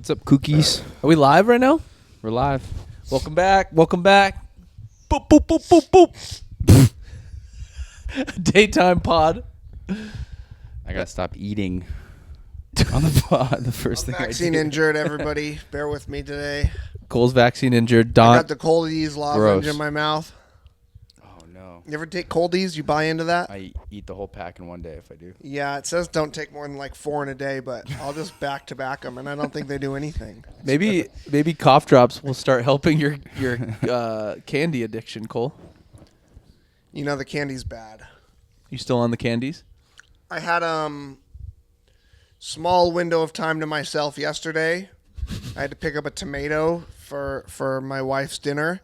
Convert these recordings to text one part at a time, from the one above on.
What's up, cookies? Are we live right now? We're live. Welcome back. Welcome back. Boop, boop, boop, boop, boop. Daytime pod. I gotta stop eating on the pod. The first thing Vaccine I do. injured, everybody. Bear with me today. Cole's vaccine injured. I Don. got the coldies lozenge Gross. in my mouth. Oh no! You ever take coldies? You buy into that? I eat the whole pack in one day if I do. Yeah, it says don't take more than like 4 in a day, but I'll just back to back them, and I don't think they do anything. Maybe cough drops will start helping your candy addiction, Cole. You know the candy's bad. You still on the candies? I had small window of time to myself yesterday. I had to pick up a tomato for my wife's dinner,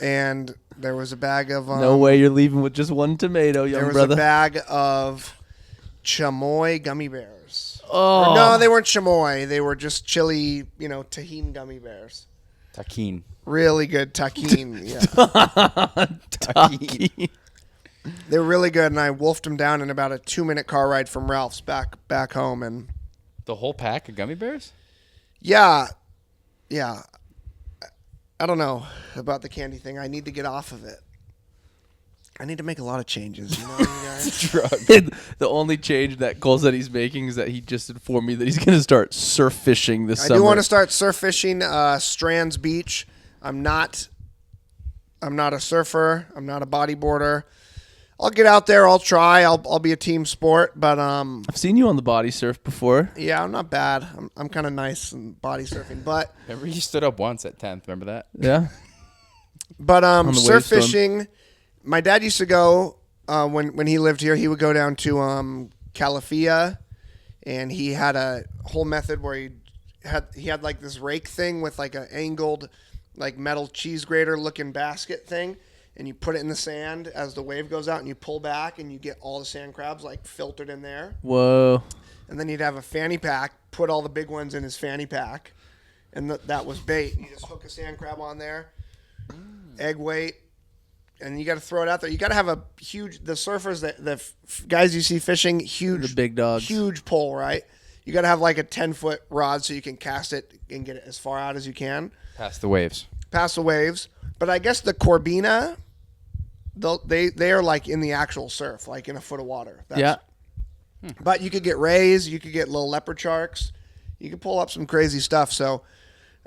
and there was a bag of No way you're leaving with just one tomato, young there was brother. a bag of chamoy gummy bears. Oh. Or no, they weren't chamoy. They were just chili, tahine gummy bears. Taquine. Really good tahine. Yeah, Taki. they were really good, and I wolfed them down in about a 2-minute car ride from Ralph's back home, and The whole pack of gummy bears? yeah. I don't know about the candy thing. I need to get off of it. I need to make a lot of changes, you guys? Drug. The only change that Cole said he's making is that he just informed me that he's going to start surf fishing this I summer. do want to start surf fishing Strands Beach. I'm not a surfer. I'm not a bodyboarder. I'll get out there. I'll try. I'll be a team sport, but I've seen you on the body surf before. yeah, I'm not bad. I'm kind of nice in body surfing, but Remember he stood up once at 10th. Remember that? Yeah. the surf wave storm. fishing. My dad used to go when he lived here. He would go down to Calafia, and he had a whole method where he had like this rake thing with like an angled like metal cheese grater looking basket thing, and you put it in the sand as the wave goes out, and you pull back, and you get all the sand crabs like filtered in there. Whoa. And then he'd have a fanny pack, put all the big ones in his fanny pack, and that was bait. You just hook a sand crab on there, egg weight, and you got to throw it out there. You got to have the surfers, the guys you see fishing, huge, The big dogs. huge pole, right? You got to have like a 10-foot rod so you can cast it and get it as far out as you can, Past the waves. past the waves. But I guess the Corbina, they are like in the actual surf, like in a foot of water. Yeah. But you could get rays, you could get little leopard sharks, you could pull up some crazy stuff. So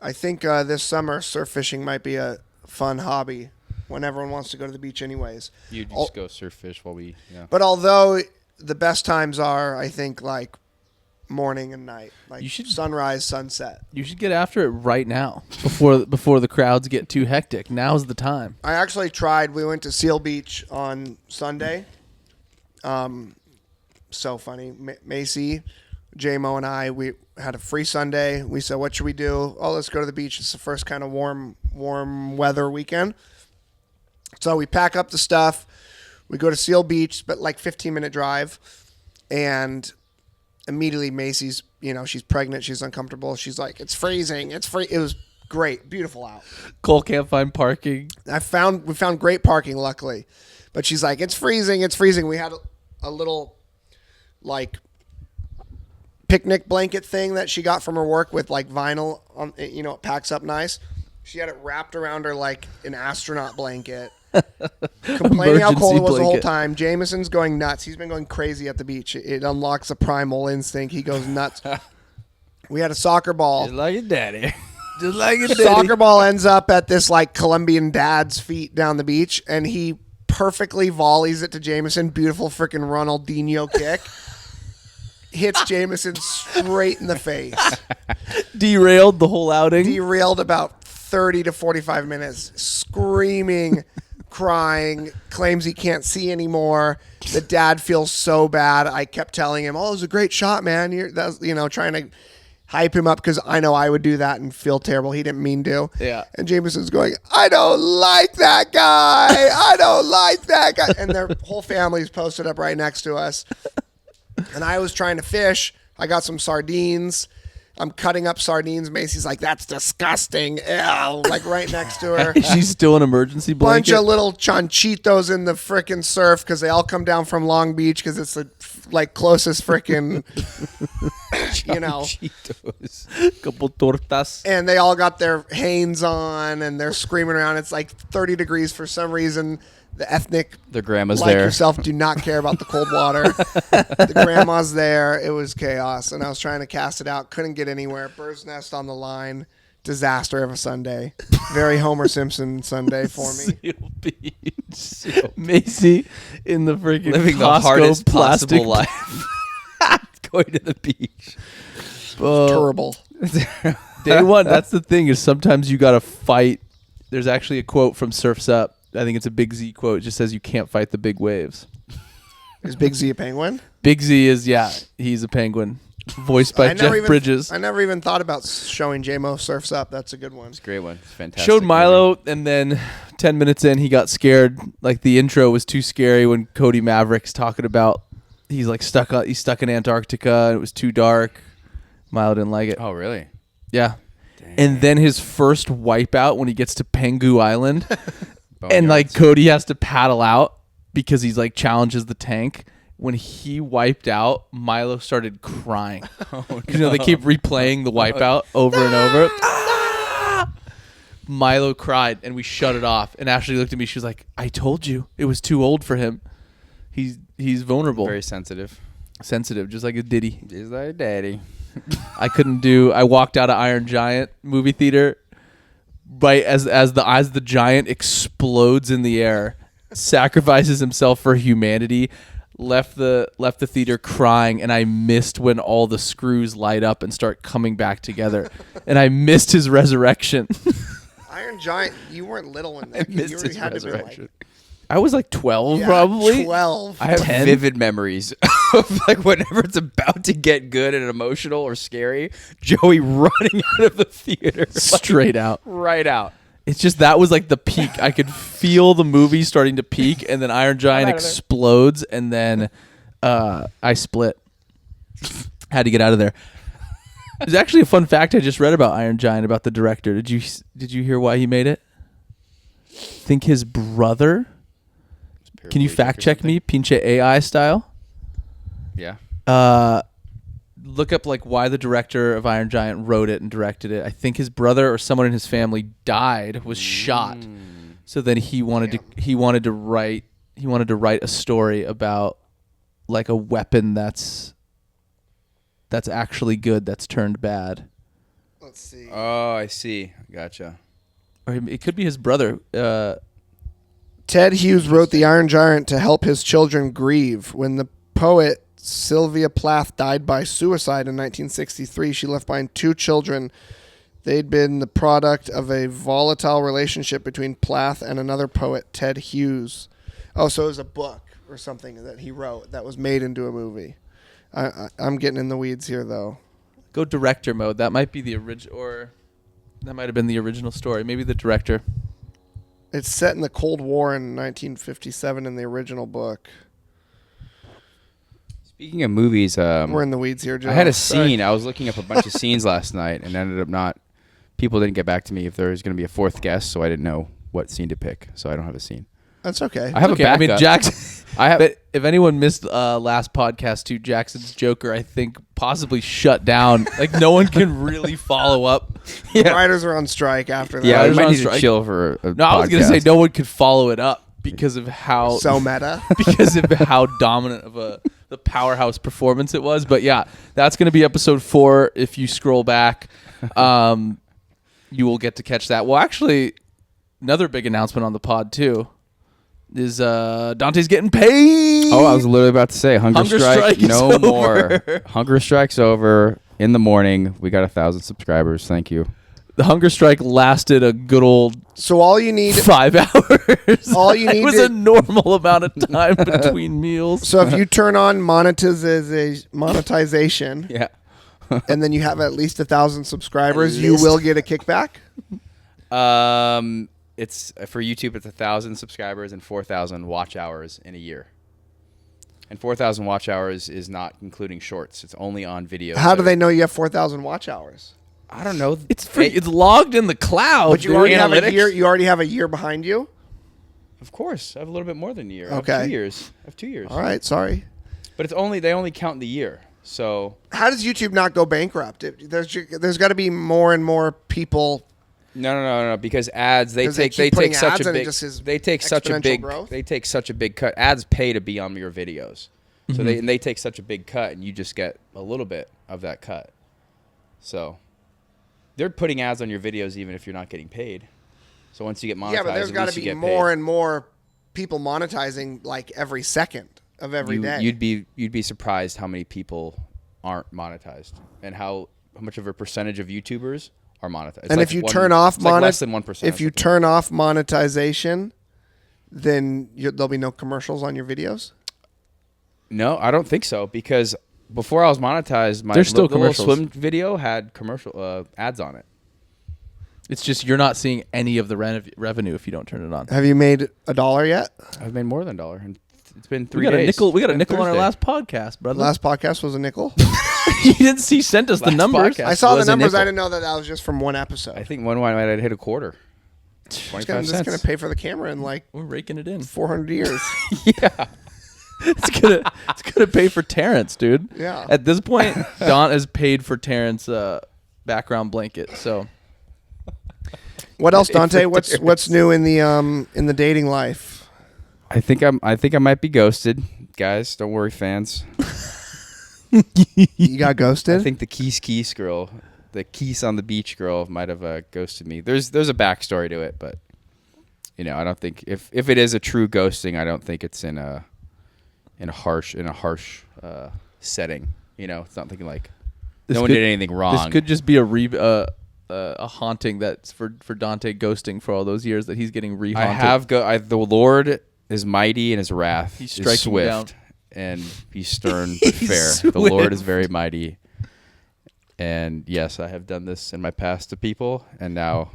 I think this summer surf fishing might be a fun hobby when everyone wants to go to the beach anyways. You just go surf fish while we, yeah. But although the best times are, I think, like morning and night, like sunrise, sunset. You should get after it right now before the crowds get too hectic. Now's the time. I actually tried. We went to Seal Beach on Sunday. So funny. Macy, J-Mo, and I, we had a free Sunday. We said, what should we do? Oh, let's go to the beach. It's the first kind of warm weather weekend. So we pack up the stuff. We go to Seal Beach, but like 15-minute drive. And immediately Macy's, she's pregnant. She's uncomfortable. She's like, it's freezing. It was great. Beautiful out. Cole can't find parking. We found great parking, luckily. But she's like, it's freezing. It's freezing. We had a little like picnic blanket thing that she got from her work with like vinyl on it, it packs up nice. She had it wrapped around her like an astronaut blanket. Complaining how cold it was the whole time. Jameson's going nuts. He's been going crazy at the beach. It unlocks a primal instinct. He goes nuts. We had a soccer ball. Just like your daddy. Just like your daddy. Soccer ball ends up at this like Colombian dad's feet down the beach, and he perfectly volleys it to Jameson. Beautiful freaking Ronaldinho kick. Hits Jameson straight in the face. Derailed the whole outing. Derailed about 30 to 45 minutes. Screaming, crying, claims he can't see anymore. The dad feels so bad. I kept telling him, oh, it was a great shot, man. Trying to hype him up because I know I would do that and feel terrible. He didn't mean to. Yeah. And Jameson's going, I don't like that guy. I don't like that guy. And their whole family's posted up right next to us. And I was trying to fish. I got some sardines. I'm cutting up sardines. Macy's like, that's disgusting. Ew, like right next to her. She's still an emergency Bunch blanket. of little chanchitos in the frickin' surf because they all come down from Long Beach because it's the like closest frickin', you know. Cheetos. Couple tortas. And they all got their Hanes on and they're screaming around. It's like 30 degrees for some reason. The ethnic, Their grandma's like there. yourself, do not care about the cold water. The grandma's there. It was chaos. And I was trying to cast it out. Couldn't get anywhere. Bird's nest on the line. Disaster of a Sunday. Very Homer Simpson Sunday for me. Seal Beach. Macy in the freaking Living the Costco hardest plastic possible life. Going to the beach. Terrible. Day one. That's the thing is sometimes you got to fight. There's actually a quote from Surf's Up. I think it's a Big Z quote. It just says you can't fight the big waves. Is Big Z a penguin? Big Z is, he's a penguin. Voiced by Jeff Bridges. I never even thought about showing J-Mo Surfs Up. That's a good one. It's a great one. It's fantastic. Showed Milo, and then 10 minutes in, he got scared. Like the intro was too scary when Cody Maverick's talking about he's stuck in Antarctica and it was too dark. Milo didn't like it. Oh, really? Yeah. And then his first wipeout when he gets to Pengu Island, and Boneyards. Cody has to paddle out because he's challenges the tank. When he wiped out, Milo started crying. They keep replaying the wipeout over and over. Milo cried, and we shut it off. And Ashley looked at me. She was like, "I told you, it was too old for him. He's vulnerable, Very sensitive. sensitive, just like a Diddy." Is that daddy? I walked out of Iron Giant movie theater right as the giant explodes in the air, sacrifices himself for humanity, left the theater crying, and I missed when all the screws light up and start coming back together. And I missed his resurrection. Iron Giant, you weren't little in that. missed You his had to be resurrection. I was 12 yeah, probably. 12. I have 10? vivid memories of whenever it's about to get good and emotional or scary, Joey running out of the theater. Straight out. Right out. It's just that was the peak. I could feel the movie starting to peak, and then Iron Giant out of there. explodes, and then I split. Had to get out of there. There's actually a fun fact I just read about Iron Giant about the director. Did you hear why he made it? I think his brother. Can you fact check me, Pinche AI style? Yeah. Look up why the director of Iron Giant wrote it and directed it. I think his brother or someone in his family died, was shot. So then he wanted to write a story about a weapon that's actually good that's turned bad. Let's see. Oh, I see. Gotcha. Or it could be his brother. Ted Hughes wrote The Iron Giant to help his children grieve. When the poet Sylvia Plath died by suicide in 1963, she left behind 2 children. They'd been the product of a volatile relationship between Plath and another poet, Ted Hughes. Oh, so it was a book or something that he wrote that was made into a movie. I'm getting in the weeds here, though. Go director mode. That might be the original, or that might have been the original story. Maybe the director. It's set in the Cold War in 1957 in the original book. Speaking of movies, We're in the weeds here, Joe. I had a Sorry. scene. I was looking up a bunch of scenes last night and ended up not. People didn't get back to me if there was going to be a 4th guest, so I didn't know what scene to pick. So I don't have a scene. That's okay. I have Okay, a I backup. mean, Jackson. I have. But if anyone missed last podcast too, Jackson's Joker, I think possibly shut down. No one can really follow up. The writers are on strike after that. Yeah, I Riders might on need to strike. chill for a No, I was gonna podcast. say no one could follow it up because of how So meta. because of how dominant of the powerhouse performance it was. But yeah, that's gonna be episode 4. If you scroll back, you will get to catch that. Well, actually, another big announcement on the pod too is Dante's getting paid. Oh, I was literally about to say Hunger Strike is no over. more. Hunger Strike's over. In the morning, we got 1,000 subscribers. Thank you. The hunger strike lasted a good old So all you need 5 hours. All you it need was to- a normal amount of time between meals. So if you turn on monetization Yeah. and then you have at least 1,000 subscribers, At you least. will get a kickback? It's for YouTube. It's 1,000 subscribers and 4,000 watch hours in a year. And 4,000 watch hours is not including shorts. It's only on video. How do they know you have 4,000 watch hours? I don't know. It's free. It's logged in the cloud. But you dude. already have a Analytics? year. You already have a year behind you. Of course, I have a little bit more than a year. I Okay. have 2 years. I have 2 years. All right, sorry. But they only count the year. So How does YouTube not go bankrupt? There's got to be more and more people. no, because ads they 'Cause they take keep they putting take such ads a and it big just is they take such a exponential big growth? they take such a big cut. Ads pay to be on your videos, so they take such a big cut, and you just get a little bit of that cut. So they're putting ads on your videos even if you're not getting paid. So once you get monetized, Yeah, but there's at got least to you be get more paid. and more people monetizing like every second of every day. You'd be surprised how many people aren't monetized and how much of a percentage of YouTubers are monetized. And if you turn off less than 1%. if you turn off monetization, then there'll be no commercials on your videos. No, I don't think so, because before I was monetized, my There's still little commercials. swim video had commercial ads on it. It's just you're not seeing any of the revenue if you don't turn it on. Have you made $1 yet? I've made more than $1, and it's been 3 We got days. a nickel. We got a It's been nickel on our Thursday. last podcast, brother. Last podcast was a nickel. You didn't see. Sent us the Last numbers. podcast I saw the was a numbers. I nickel. didn't know that was just from one episode. I think one might have hit a quarter. It's 25 going cents. to pay for the camera in like We're raking it in. 400 years. Yeah. It's gonna pay for Terrence, dude. Yeah. At this point, Don has paid for Terrence background blanket. So What else, Dante? What's new in the dating life? I think I might be ghosted, guys. Don't worry, fans. You got ghosted? I think the Keese girl, the Keese on the beach girl, might have ghosted me. There's a backstory to it, but I don't think if it is a true ghosting, I don't think it's in a harsh setting. It's not thinking like This no one could- did anything wrong. this could just be a haunting that's for Dante ghosting for all those years that he's getting rehaunted. The Lord is mighty and his wrath He's is striking swift, down. and he's stern but He's fair. The Lord is swift. very mighty, and yes, I have done this in my past to people, and now,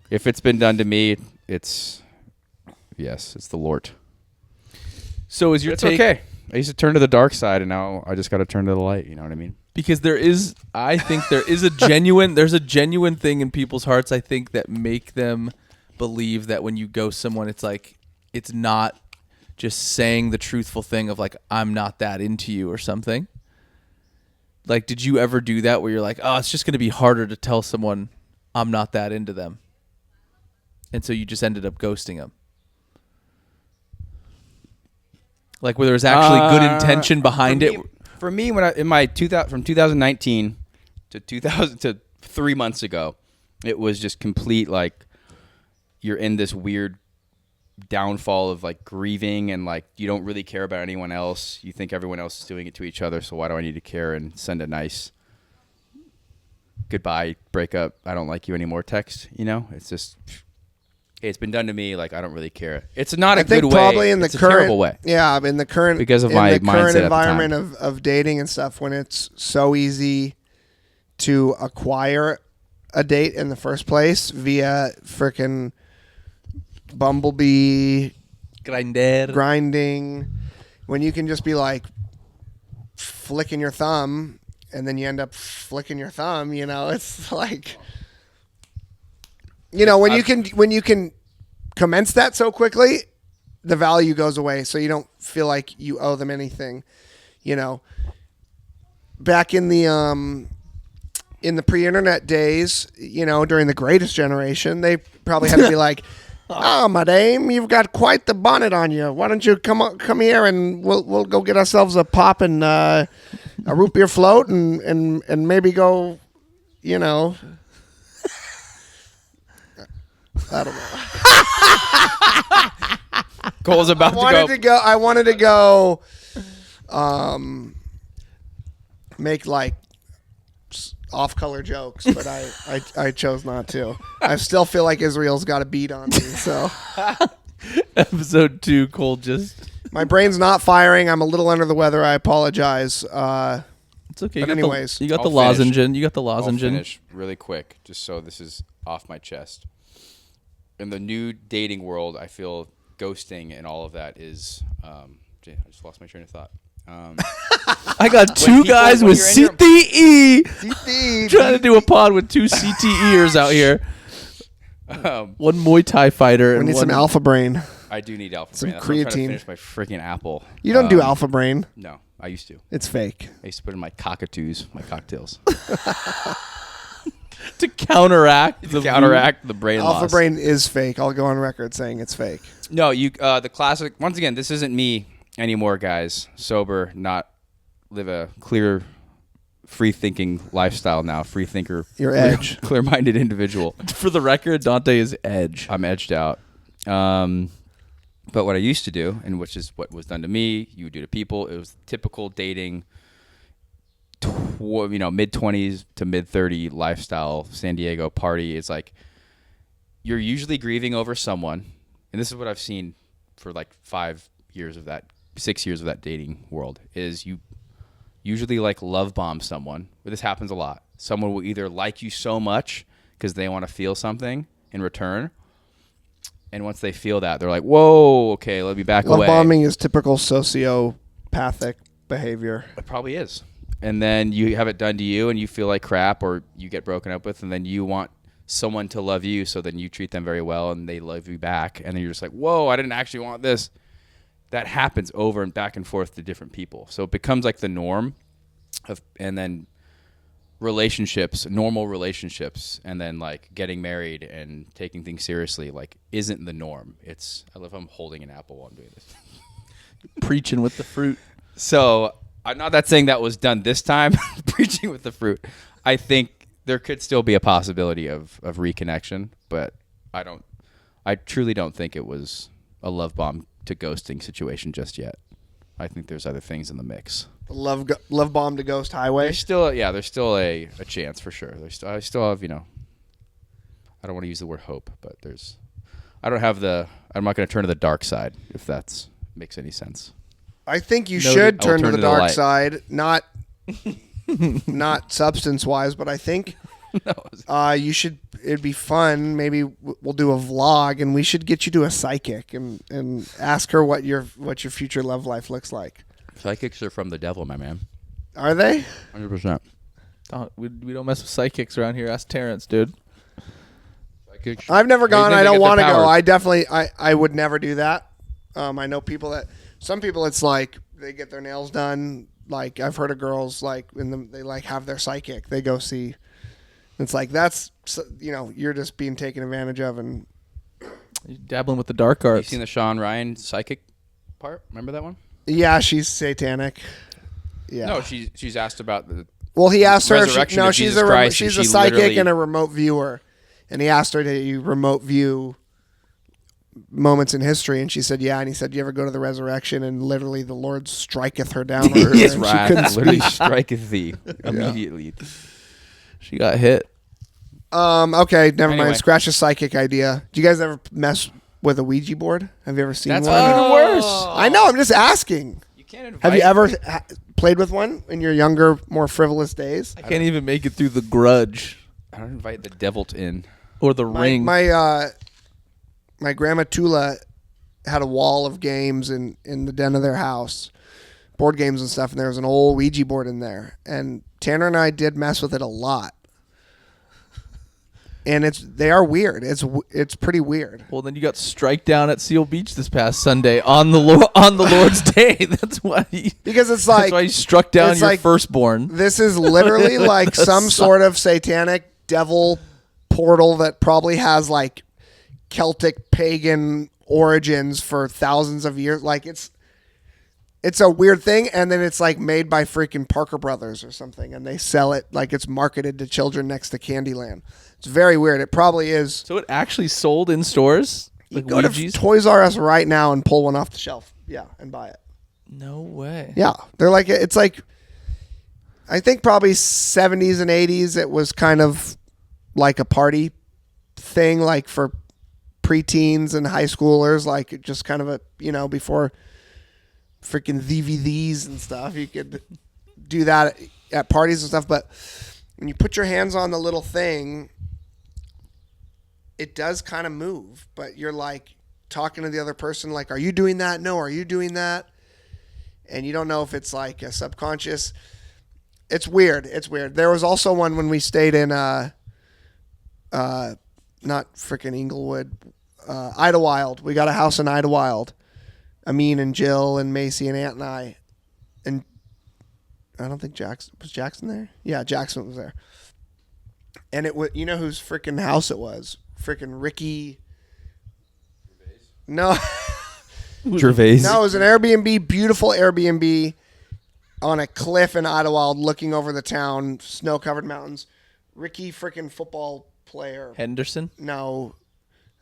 if it's been done to me, it's the Lord. So is your It's take okay. I used to turn to the dark side, and now I just got to turn to the light. You know what I mean? because I think there's a genuine thing in people's hearts, I think, that make them believe that when you ghost someone, it's like it's not just saying the truthful thing of like I'm not that into you or something. Like, did you ever do that where you're like, oh, it's just going to be harder to tell someone I'm not that into them, and so you just ended up ghosting them? Like where there's actually good intention behind it. For me, when from 2019 to 3 months ago, it was just complete like you're in this weird downfall of like grieving, and like you don't really care about anyone else. You think everyone else is doing it to each other, so why do I need to care and send a nice goodbye, breakup, I don't like you anymore text? It's just it's been done to me. Like I don't really care. It's not a I think good way. probably in the It's a current terrible way. Yeah, in the current Because of in my the current mindset at the environment time. of dating and stuff, when it's so easy to acquire a date in the first place via frickin' Bumblebee grinding, when you can just be like flicking your thumb and then you end up flicking your thumb, it's like when you can commence that so quickly, the value goes away, so you don't feel like you owe them anything. Back in the pre-internet days, during the greatest generation, they probably had to be like, "Oh, madame, you've got quite the bonnet on you. Why don't you come here and we'll go get ourselves a pop and a root beer float and maybe go, I don't know." Cole's about I wanted to go make like off-color jokes, but I chose not to. I still feel like Israel's got a beat on me, so Episode 2, Cole just my brain's not firing. I'm a little under the weather. I apologize. it's okay. But anyways, you got I'll the finish. lozenge. You got the I'll lozenge. finish really quick, just so this is off my chest. In the new dating world, I feel ghosting and all of that is I just lost my train of thought. I got two guys when with you're in CTE trying to do a pod with two CTEers out here. One Muay Thai fighter. We and need one some Alpha Brain. I do need Alpha Some Brain. That's why I'm trying to creatine. finish my freaking apple. You don't do Alpha Brain. No, I used to. It's fake. I used to put in my cockatoos, my cocktails. to counteract the brain Alpha loss. Brain is fake. I'll go on record saying it's fake. No, the classic. Once again, this isn't me anymore, guys. Sober, not live a clear, free-thinking lifestyle now. Free thinker. You're edge. Clear-minded individual. For the record, Dante is edge. I'm edged out. But what I used to do, and which is what was done to me, you would do to people, it was typical dating, mid-20s to mid-30 lifestyle San Diego party. It's like you're usually grieving over someone, and this is what I've seen for like 6 years of that dating world, is you usually like love bomb someone. But this happens a lot. Someone will either like you so much because they want to feel something in return, and once they feel that, they're like, whoa, okay, let me back away. Love bombing is typical sociopathic behavior. It probably is. And then you have it done to you and you feel like crap, or you get broken up with, and then you want someone to love you, so then you treat them very well and they love you back, and then you're just like, whoa, I didn't actually want this. That happens over and back and forth to different people. So it becomes like the norm and then normal relationships, and then like getting married and taking things seriously, like isn't the norm. I love I'm holding an apple while I'm doing this. Preaching with the fruit. So I'm not that saying that was done this time, preaching with the fruit. I think there could still be a possibility of reconnection, but I truly don't think it was a love bomb to ghosting situation just yet. I think there's other things in the mix. Love bomb to Ghost Highway. There's still a chance for sure. I still have, I don't want to use the word hope, but I'm not going to turn to the dark side, if that makes any sense. I think you Noted. should turn to turn the to the dark light. side, not substance wise, but I think you should. It'd be fun. Maybe we'll do a vlog, and we should get you to a psychic and ask her what your future love life looks like. Psychics are from the devil, my man. Are they? 100%. We don't mess with psychics around here. Ask Terrence, dude. Psychics. I've never How do you gone. think I they don't get their want to go. powers? I definitely. I would never do that. I know some people. It's like they get their nails done. Like I've heard of girls like they like have their psychic. They go see. It's like that's you're just being taken advantage of, and You're dabbling with the dark You arts. seen the Sean Ryan psychic part? Remember that one? yeah, she's satanic. Yeah. No, she's asked about the. Well, he asked her. Resurrection of She's Jesus Christ, she's and a she psychic literally- and a remote viewer, and he asked her to remote view moments in history, and she said, "Yeah." And he said, "You ever go to the resurrection?" And literally, the Lord striketh her down. on her, His and she couldn't wrath literally speak. striketh thee immediately. She got hit. Okay, never Anyway. mind. Scratch a psychic idea. Do you guys ever mess with a Ouija board? Have you ever seen That's one? even worse. I know. I'm just asking. You can't invite. Have you ever played with one in your younger, more frivolous days? I can't even make it through the grudge I don't invite the devil in. or the ring. My grandma Tula had a wall of games in the den of their house, board games and stuff, and there was an old Ouija board in there. And Tanner and I did mess with it a lot. And they are weird. It's pretty weird. Well, then you got strike down at Seal Beach this past Sunday on the Lord's Day. That's why. Because it's That's like why you struck down it's your like- firstborn. this is literally like some sort of satanic devil portal that probably has like Celtic pagan origins for thousands of years. Like it's a weird thing, and then it's like made by freaking Parker Brothers or something, and they sell it like it's marketed to children next to Candyland. It's very weird. It probably is. So it actually sold in stores? Like Go to Ouija's? Toys R Us right now and pull one off the shelf. Yeah, and buy it. No way. Yeah, they're like it's like I think probably 70s and 80s. It was kind of like a party thing, like for preteens and high schoolers, like just kind of a before freaking DVDs and stuff. You could do that at parties and stuff, but when you put your hands on the little thing, it does kind of move, but you're like talking to the other person, like, are you doing that? No, are you doing that? and you don't know if it's like a subconscious. It's weird. It's weird. There was also one when we stayed in not freaking Inglewood, Idlewild. We got a house in Idlewild. Amin and Jill and Macy and Aunt and I, and I don't think Jackson there? Yeah, Jackson was there. And it was, you know whose freaking house it was? Freaking Ricky. No. Gervais. No, it was an Airbnb, beautiful Airbnb on a cliff in Idlewild looking over the town, snow-covered mountains. Ricky freaking football player. Henderson? No.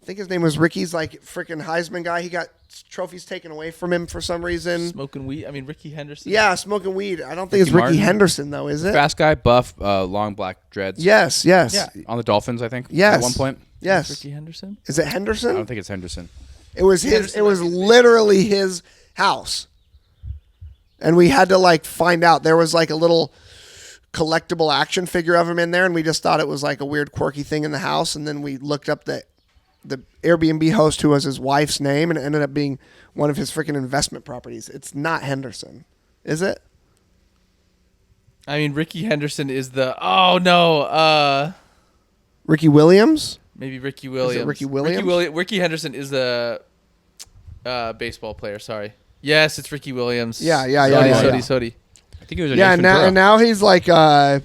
I think his name was Ricky's like freaking Heisman guy. He got trophies taken away from him for some reason. Smoking weed? I mean, Ricky Henderson? Yeah, smoking weed. I don't think it's Ricky Ricky Martin? Henderson, though, is it? Fast guy, buff, long black dreads. Yes, yes. Yeah, on the Dolphins, I think. Yes. At one point. Yes. Ricky Henderson? Is it I Henderson? don't think it's Henderson. It was his. It was literally his house, and we had to like find out. There was like a little collectible action figure of him in there, and we just thought it was like a weird, quirky thing in the house. And then we looked up the Airbnb host, who was his wife's name, and it ended up being one of his freaking investment properties. It's not Henderson, is it? I mean, Ricky Henderson is the... Oh, no. Ricky Williams? Maybe Ricky Williams. Ricky Williams? Ricky Henderson is the baseball player, sorry. Yes, it's Ricky Williams. Yeah. Sody. I think it was a Yeah, and now he's like Yeah,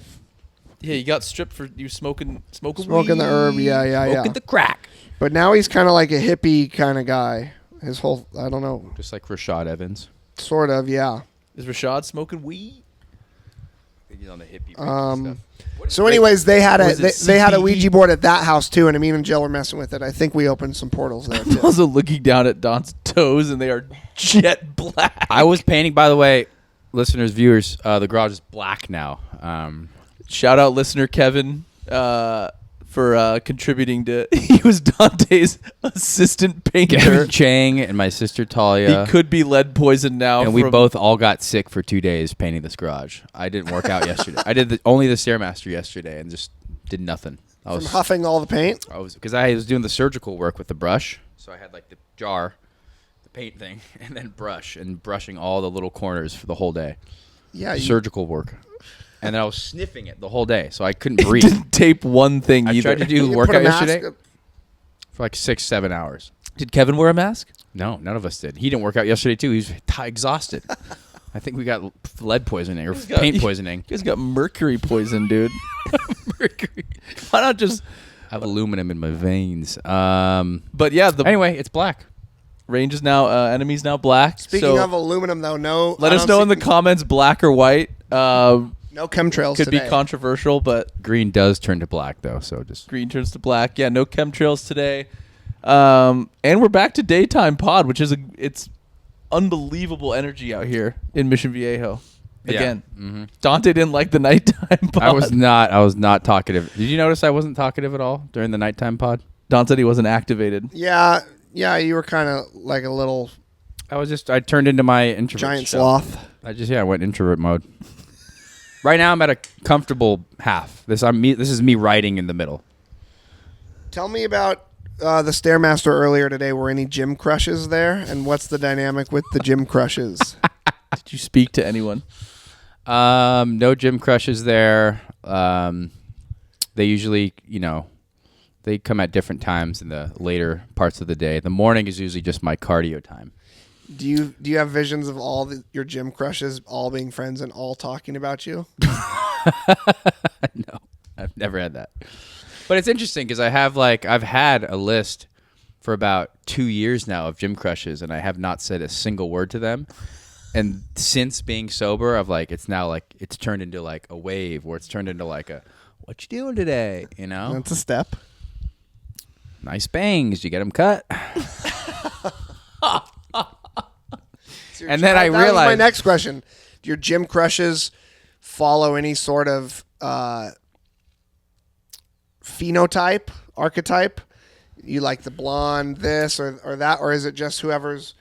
you got stripped for you smoking smoking the herb. Yeah. Smoking the crack. But now he's kind of like a hippie kind of guy. His whole, I don't know, Just like Rashad Evans. sort of, yeah. Is Rashad smoking weed? I think he's on the hippie Um, stuff. So, anyways, they had Was it they had a CBD? Ouija board at that house too, and Amin and Jill were messing with it. I think we opened some portals there I'm too. also looking down at Don's toes, and they are jet black. I was painting, by the way, listeners, viewers, the garage is black now. Shout out listener Kevin for contributing to... He was Dante's assistant painter. Kevin Chang and my sister Talia. He could be lead poisoned now. And we both all got sick for 2 days painting this garage. I didn't work out yesterday. I did only the Stairmaster yesterday and just did nothing. From huffing all the paint. Because I was doing the surgical work with the brush, so I had like the jar, the paint thing, and then brushing all the little corners for the whole day. Yeah, Surgical work. And then I was sniffing it the whole day, so I couldn't breathe. didn't tape one thing I either. tried to you do put a workout mask yesterday up- for like 6-7 hours. Did Kevin wear a mask? No, none of us did. He didn't work out yesterday too. He was exhausted. I think we got lead poisoning or paint poisoning. You guys got mercury poison, dude. Mercury. Why not just... I have aluminum in my veins. But yeah, the Anyway, it's black. range is now... enemies now black. Speaking so of aluminum, though, no. let I us don't know see- in the comments, black or white. No chemtrails Could today. be controversial, but Green does turn to black though, so just green turns to black. Yeah, no chemtrails today. And we're back to daytime pod, which is it's unbelievable energy out here in Mission Viejo. Again, Mm-hmm. Dante didn't like the nighttime pod. I was not talkative. Did you notice I wasn't talkative at all during the nighttime pod? Don said he wasn't activated. Yeah, you were kind of like a little I turned into my introvert giant shell. sloth. I went introvert mode. Right now I'm at a comfortable half. This is me riding in the middle. Tell me about the Stairmaster earlier today. Were any gym crushes there? And what's the dynamic with the gym crushes? Did you speak to anyone? No gym crushes there. They usually, they come at different times in the later parts of the day. The morning is usually just my cardio time. Do you have visions of all your gym crushes all being friends and all talking about you? No, I've never had that. But it's interesting because I've had a list for about 2 years now of gym crushes, and I have not said a single word to them. And since being sober, it's turned into like a wave, or it's turned into like a, what you doing today? That's a step. Nice bangs. You get them cut. And then I That was my realized, next question. Do your gym crushes follow any sort of phenotype, archetype? You like the blonde, this or that, or is it just whoever's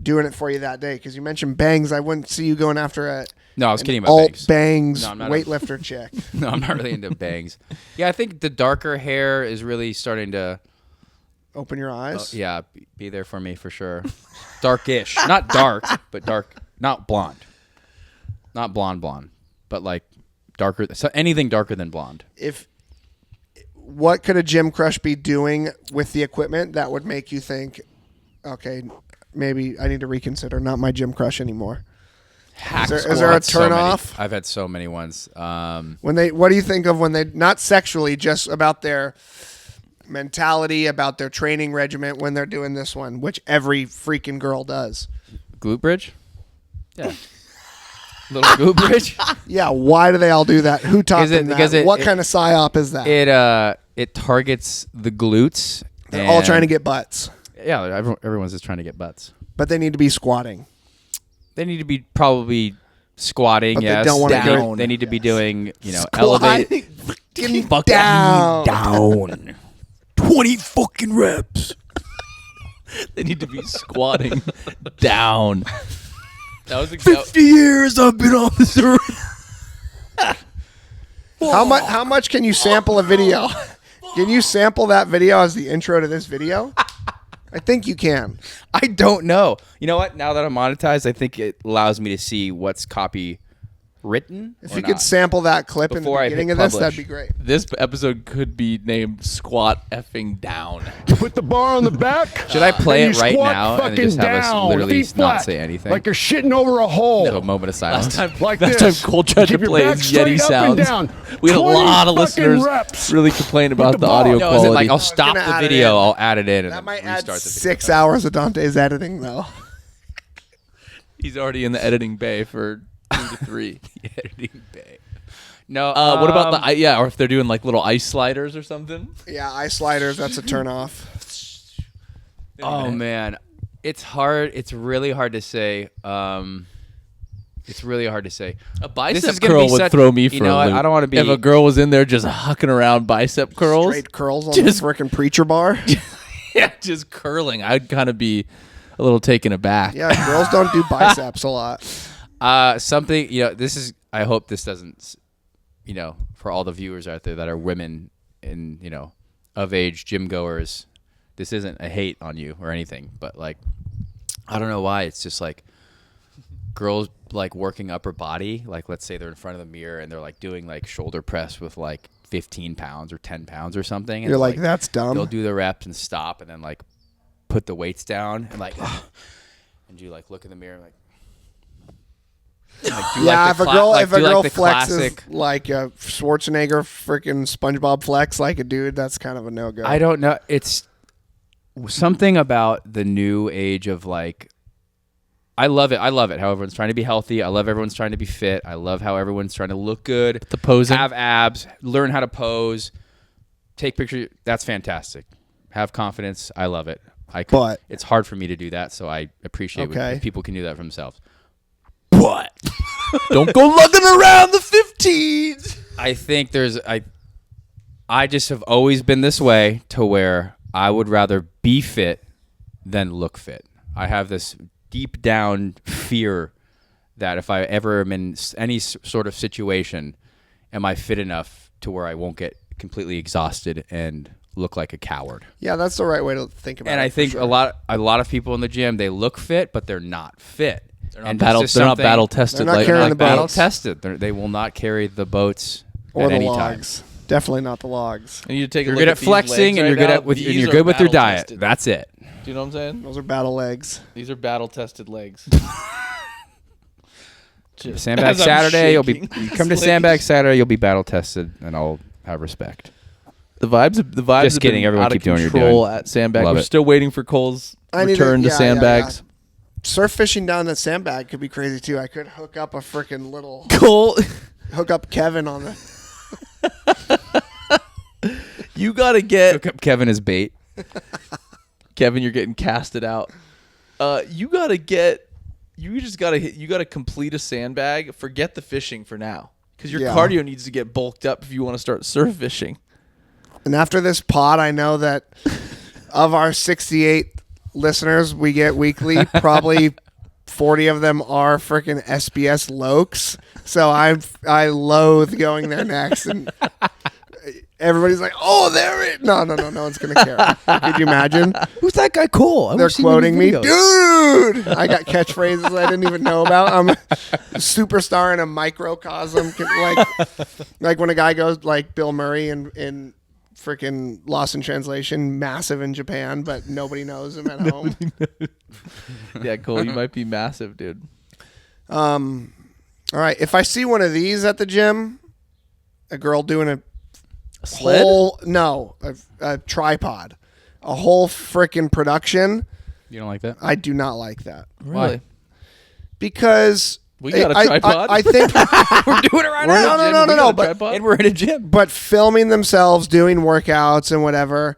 doing it for you that day? Because you mentioned bangs. I wouldn't see you going after no, I was an kidding about alt bangs. bangs No, I'm not weightlifter chick. No, I'm not really into bangs. Yeah, I think the darker hair is really starting to, Open your eyes. be there for me for sure. Darkish, not dark, but dark, not blonde, but like darker. So anything darker than blonde. What could a gym crush be doing with the equipment that would make you think, okay, maybe I need to reconsider, not my gym crush anymore? Is there a turn off? I've had so many ones. What do you think of when they, not sexually, just about their mentality, about their training regimen when they're doing this one, which every freaking girl does? Glute bridge? Yeah. Little glute bridge? Yeah, why do they all do that? Who taught them that? What kind of psyop is that? It targets the glutes. They're all trying to get butts. Yeah, everyone's just trying to get butts. But they need to be squatting. They need to be probably squatting, but yes. They don't want to down. They need to be doing, elevated. Down. 20 fucking reps. They need to be squatting down. That was 50 years I've been on this earth. How much can you sample a video? Can you sample that video as the intro to this video? I think you can. I don't know. You know what? Now that I'm monetized, I think it allows me to see what's copywritten. If you could sample that clip in the beginning of this, that'd be great. This episode could be named "Squat Effing Down." Put the bar on the back. Should I play and it you right squat now and fucking just have us down, literally feet not flat, say anything? like you're shitting over a hole. So a moment of silence. Like last this. time Cole tried to Keep your play back his straight Yeti up sounds. and down. We had a 20 lot of fucking listeners reps. really complain about the the bar. audio No, quality. is it like I'll stop gonna the add it video, in. I'll add it in, and That then might add restart the video. 6 hours of Dante's editing, though. He's already in the editing bay for 2 to 3. Editing bay. No. What about or if they're doing like little ice sliders or something? Yeah, ice sliders, that's a turn off. Oh man, it's hard. It's really hard to say. It's really hard to say. A bicep This is gonna curl be would such- throw me for you know a what? loop. I don't wanna be- If a girl was in there just hucking around bicep curls, Straight curls on Just- the freaking preacher bar. yeah, just curling, I'd kind of be a little taken aback. Yeah, girls don't do biceps a lot. Something. This is. I hope this doesn't. For all the viewers out there that are women and of age gym goers, this isn't a hate on you or anything, but like, I don't know why it's just like girls like working upper body. Like, let's say they're in front of the mirror and they're like doing like shoulder press with like 15 pounds or 10 pounds or something. And You're like, that's dumb. They'll do the reps and stop and then like put the weights down and like, and you like look in the mirror and like. Like, Yeah, if a girl flexes classic, like a Schwarzenegger freaking SpongeBob flex like a dude, that's kind of a no-go. I don't know. It's something about the new age of like, I love it. How everyone's trying to be healthy. I love everyone's trying to be fit. I love how everyone's trying to look good. The posing. Have abs. Learn how to pose. Take pictures. That's fantastic. Have confidence. I love it. But it's hard for me to do that, so I appreciate when people can do that for themselves. But don't go lugging around the 15s. I think I just have always been this way to where I would rather be fit than look fit. I have this deep down fear that if I ever am in any sort of situation, am I fit enough to where I won't get completely exhausted and look like a coward? yeah, that's the right way to think about it. And I think for a lot of people in the gym, they look fit, but they're not fit. They're not battle tested. They're not like carrying Like the battle boats. tested. They will not carry the boats or at the any logs. Definitely not the logs. And you take a You're look good at at these flexing legs and you're right good now. at with These and you're are good with your battle diet. tested. That's it. Do you know what I'm saying? Those are battle legs. These are battle tested legs. Sandbag As I'm Saturday, you'll be shaking. you come to Sandbag Saturday, you'll be battle tested, and I'll have respect. The vibes. Just have kidding. been Everyone out keep of doing what you're control doing. at Sandbag. Love We're it. still waiting for Cole's I need return to yeah, Sandbags. Surf fishing down the Sandbag could be crazy too. I could hook up a freaking little Cole, hook up Kevin on the. you gotta get Hook up Kevin as bait. Kevin. You're getting casted out. You gotta get. You gotta complete a Sandbag. Forget the fishing for now, because your Yeah. cardio needs to get bulked up if you want to start surf fishing. And after this pod, I know that of our 68 listeners we get weekly, probably 40 of them are freaking SBS lokes. So I loathe going there next. And everybody's like, "Oh, there it." No one's gonna care. Could you imagine? Who's that guy? Cool. They're quoting me, dude. I got catchphrases I didn't even know about. I'm a superstar in a microcosm. Like when a guy goes like Bill Murray in freaking Lost in Translation, massive in Japan, but nobody knows him at home. Yeah, Cole, you might be massive, dude. All right, if I see one of these at the gym, a girl doing a sled? a tripod, a whole freaking production. You don't like that? I do not like that. Really? Why? Because We got a tripod? I think We're doing it right now. no. But And we're in a gym. but filming themselves doing workouts and whatever,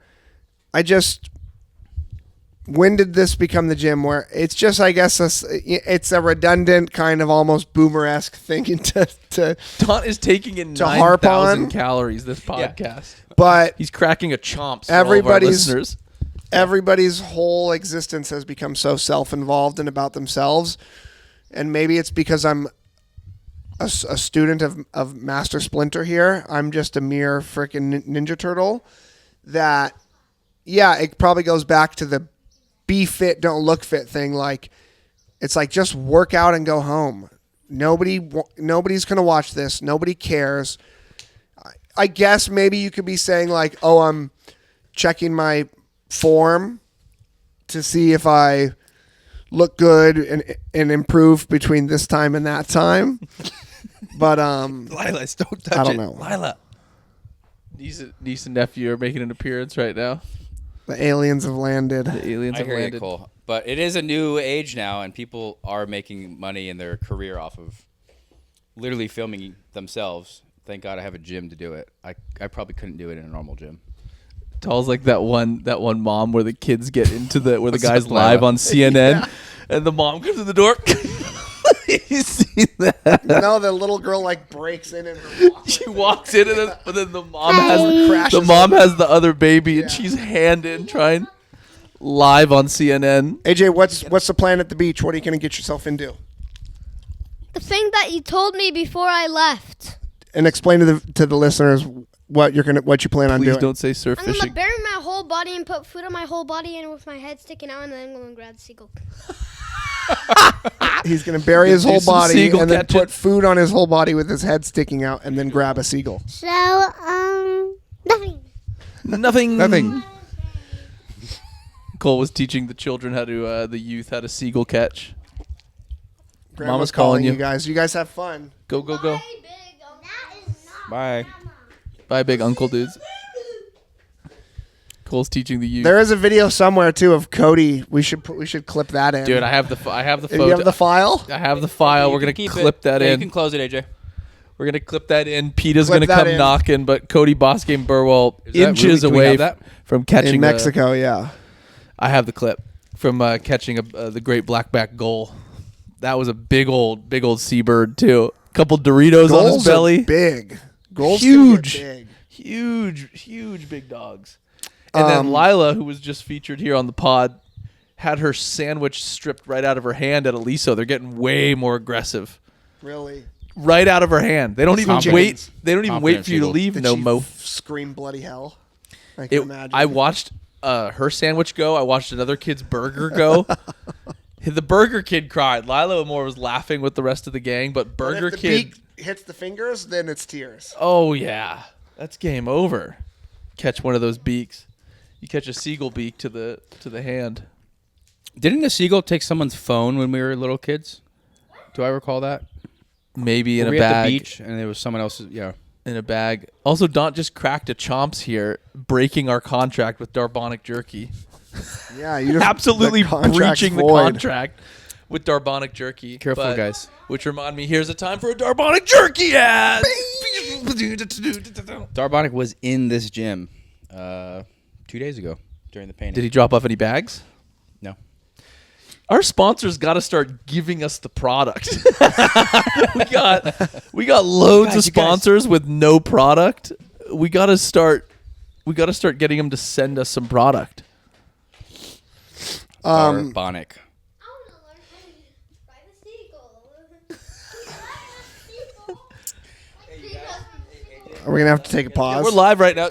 when did this become the gym? Where it's just, I guess, it's a redundant kind of almost boomer-esque thing to Don is taking in To harp 9,000 on. calories this podcast. but He's cracking a chomps for all of our Everybody's- listeners. everybody's whole existence has become so self-involved and about themselves, and maybe it's because I'm a student of Master Splinter here. I'm just a mere freaking Ninja Turtle. That, yeah, it probably goes back to the be fit, don't look fit thing. Like, it's like, just work out and go home. Nobody's gonna watch this. Nobody cares. I guess maybe you could be saying like, oh, I'm checking my form to see if I look good and improve between this time and that time. But Lila, don't touch I don't it. know. Lila. Niece and nephew are making an appearance right now. The aliens have landed. The aliens I have hear you, landed. Cole. But it is a new age now, and people are making money in their career off of literally filming themselves. Thank God I have a gym to do it. I probably couldn't do it in a normal gym. Tall's like that one mom where the kids get into where the guy's Lila. live on CNN and the mom comes to the door. You see that? No, the little girl like breaks in and her She walks in but then the mom has the other baby and she's hand in trying live on CNN. AJ, what's the plan at the beach? What are you going to get yourself into? The thing that you told me before I left. And explain to the listeners what you plan on Please doing. don't say surf I'm gonna fishing. bury my whole body and put food on my whole body and with my head sticking out, and then I'm gonna grab the seagull. He's going to bury his Do whole some body seagull and then catching. put food on his whole body with his head sticking out and then grab a seagull. So, nothing. Nothing. Cole was teaching the children the youth how to seagull catch. Grandma's Mama's calling you. you guys. You guys have fun. Go. Bye. Bye, big uncle dudes. Cole's teaching the youth. There is a video somewhere too of Cody. We should clip that in. Dude, I have the photo. You have the file? I have the file. We're gonna clip that You in. can close it, AJ. We're gonna clip that in. Peta's Clip gonna that come in. knocking, but Cody Boss Game Burwell Is that inches really- can we away have that? from catching In Mexico, yeah. I have the clip from catching the great blackback gull. That was a big old seabird too. Couple Doritos on his Goals belly. are big. Goals can get big. Huge big dogs. And then Lila, who was just featured here on the pod, had her sandwich stripped right out of her hand at Aliso. They're getting way more aggressive. Really? Right out of her hand. They don't even Confidence. wait. They don't even wait Confidence for you to eagle. leave. Did No she mo. scream bloody hell? I can imagine. I watched her sandwich go. I watched another kid's burger go. The burger kid cried. Lila Moore was laughing with the rest of the gang, but But burger if the kid. beak hits the fingers, then it's tears. Oh yeah, that's game over. Catch one of those beaks. You catch a seagull beak to the hand. Didn't a seagull take someone's phone when we were little kids? Do I recall that? Maybe in Were a we bag. at the beach and there was someone else's. Yeah. In a bag. Also, Daunt just cracked a chomps here, breaking our contract with Darbonic Jerky. Yeah, you just Absolutely the contract's breaching the void. contract with Darbonic Jerky. Careful, But- guys. Which remind me, here's a time for a Darbonic Jerky ad. Darbonic was in this gym 2 days ago during the painting. Did he drop off any bags? No. Our sponsors got to start giving us the product. we got loads Guys, of you guys- sponsors with no product. We got to start getting them to send us some product. Darbonic. I want to learn how to ride a seagull. Are we gonna have to take a pause? We're live right now.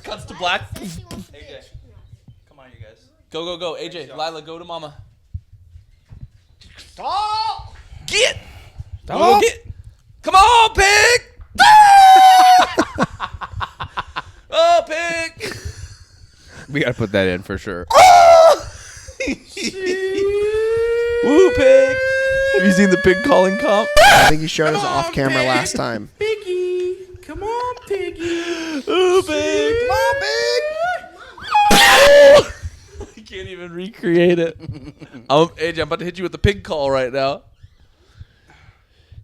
Cuts to black. AJ, come on, you guys. Go, go, go. AJ, Lila, go to mama. Stop! Get! Go get! Come on, pig! Oh, pig! We gotta put that in for sure. Woo, pig! Have you seen the pig calling comp? I think you showed us off camera last time. Piggy! Come on, piggy! Ooh, pig! Come on, big! I can't even recreate it. AJ, I'm about to hit you with the pig call right now.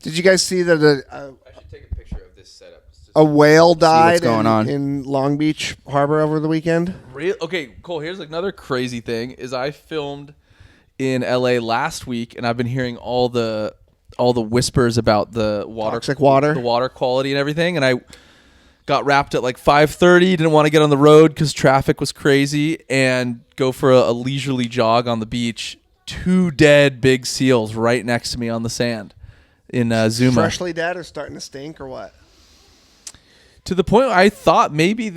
Did you guys see that I should take a picture of this setup. a whale died going on. in Long Beach Harbor over the weekend? Real? Okay, Cole, here's another crazy thing is I filmed in LA last week and I've been hearing all the whispers about the water Toxic water? the water quality and everything, and I got wrapped at like 5:30, didn't want to get on the road cuz traffic was crazy, and go for a leisurely jog on the beach. 2 dead big seals right next to me on the sand in Zuma. Freshly dead or starting to stink or what? To the point where I thought maybe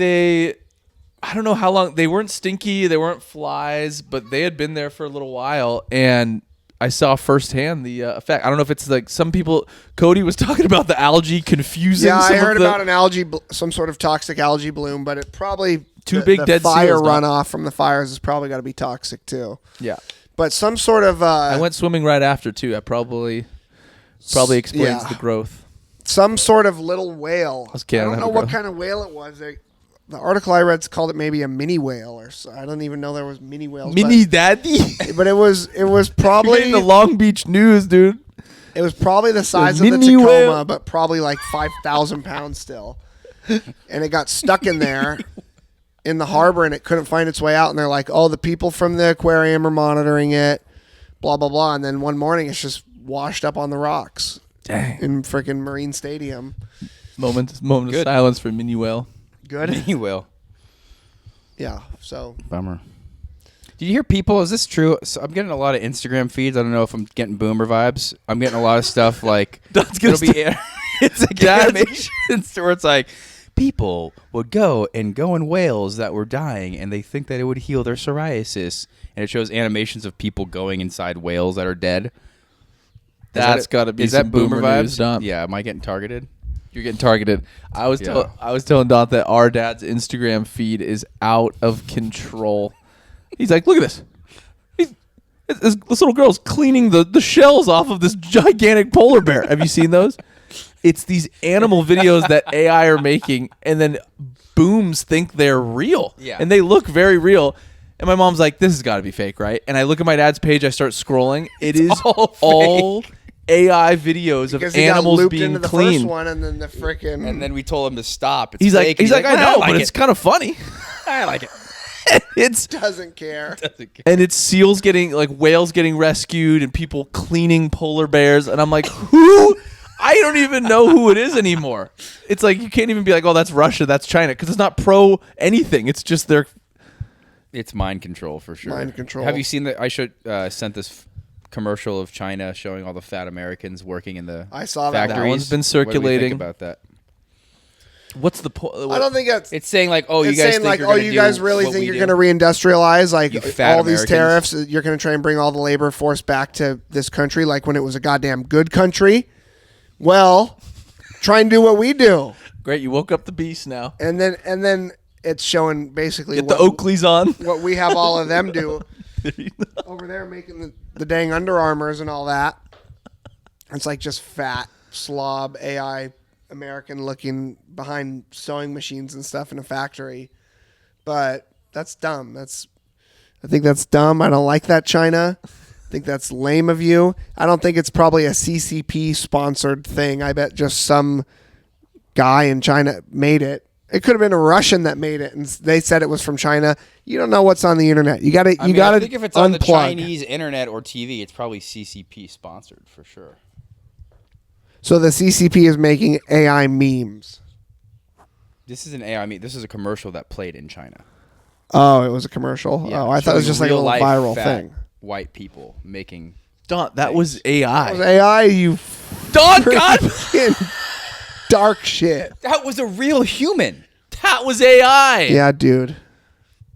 I don't know how long, they weren't stinky, they weren't flies, but they had been there for a little while, and I saw firsthand the effect. I don't know if it's like some people, Cody was talking about the algae confusing Yeah, some I heard of the, about an algae, some sort of toxic algae bloom, but it probably Two big the dead fire seals, not- runoff from the fires has probably got to be toxic too. Yeah. But some sort of I went swimming right after too. That probably explains yeah. the growth. some sort of little whale. was I kidding, don't I know had what to go. kind of whale it was. The article I read called it maybe a mini whale, or so. I don't even know there was mini whales. Mini daddy. but it was Probably probably the Long Beach News, dude. it was probably the size of the mini Tacoma, whale. but probably like 5,000 pounds still. And it got stuck in there in the harbor, and it couldn't find its way out. And they're like, "Oh, the people from the aquarium are monitoring it." Blah blah blah. And then one morning, it's just washed up on the rocks. Dang. In freaking Marine Stadium. Moment of Good. silence for Mini Whale. Good. You will. Yeah. So Bummer. Did you hear people? Is this true? So I'm getting a lot of Instagram feeds. I don't know if I'm getting boomer vibes. I'm getting a lot of stuff like That's gonna it'll be it's like animations where it's like people would go in whales that were dying, and they think that it would heal their psoriasis, and it shows animations of people going inside whales that are dead. That's got to be Is some that boomer vibes? news, Dom. Yeah. Am I getting targeted? You're getting targeted. I was Yeah. telling Dot that our dad's Instagram feed is out of control. He's like, look at this. This little girl's cleaning the shells off of this gigantic polar bear. Have you seen those? It's these animal videos that AI are making, and then booms think they're real. Yeah. And they look very real. And my mom's like, this has got to be fake, right? And I look at my dad's page, I start scrolling. It is all AI videos because of he got animals looped being into the cleaned. first one, and then the freaking And then we told him to stop. It's He's fake. like, I know, like but it. it's kind of funny. I like it. It's doesn't care. and it's seals getting whales getting rescued and people cleaning polar bears, and I'm like, who? I don't even know who it is anymore. It's like you can't even be like, oh, that's Russia, that's China, because it's not pro anything. It's just their. It's mind control for sure. Mind control. Have you seen that? I sent this commercial of China showing all the fat Americans working in the I saw that. factories. That one's been What do we circulating. think about that? What's the point? I don't think that's. It's saying like, oh, you It's guys saying think like, you're oh, gonna you do guys really what think we you're do? going to reindustrialize You like fat all these Americans. tariffs? You're going to try and bring all the labor force back to this country, like when it was a goddamn good country. Well, try and do what we do, Great, you woke up the beast now. and then it's showing basically Get the Oakleys on. what we have all of them do over there, making the dang Under Armours and all that. It's like just fat slob AI American looking behind sewing machines and stuff in a factory. But that's dumb. I think that's dumb. I don't like that, China. I think that's lame of you. I don't think it's probably a CCP sponsored thing. I bet just some guy in China made it. It could have been a Russian that made it, and they said it was from China. You don't know what's on the internet. You got to. I mean, I think if it's on the Chinese internet or TV, it's probably CCP sponsored for sure. So the CCP is making AI memes. This is an AI meet. This is a commercial that played in China. Oh, it was a commercial. Yeah, oh, I thought it was showing just like a little real-life viral fat thing. White people making Don, that was AI. That was AI, you Don, God, freaking dark shit. That was a real human. that was AI. Yeah, dude.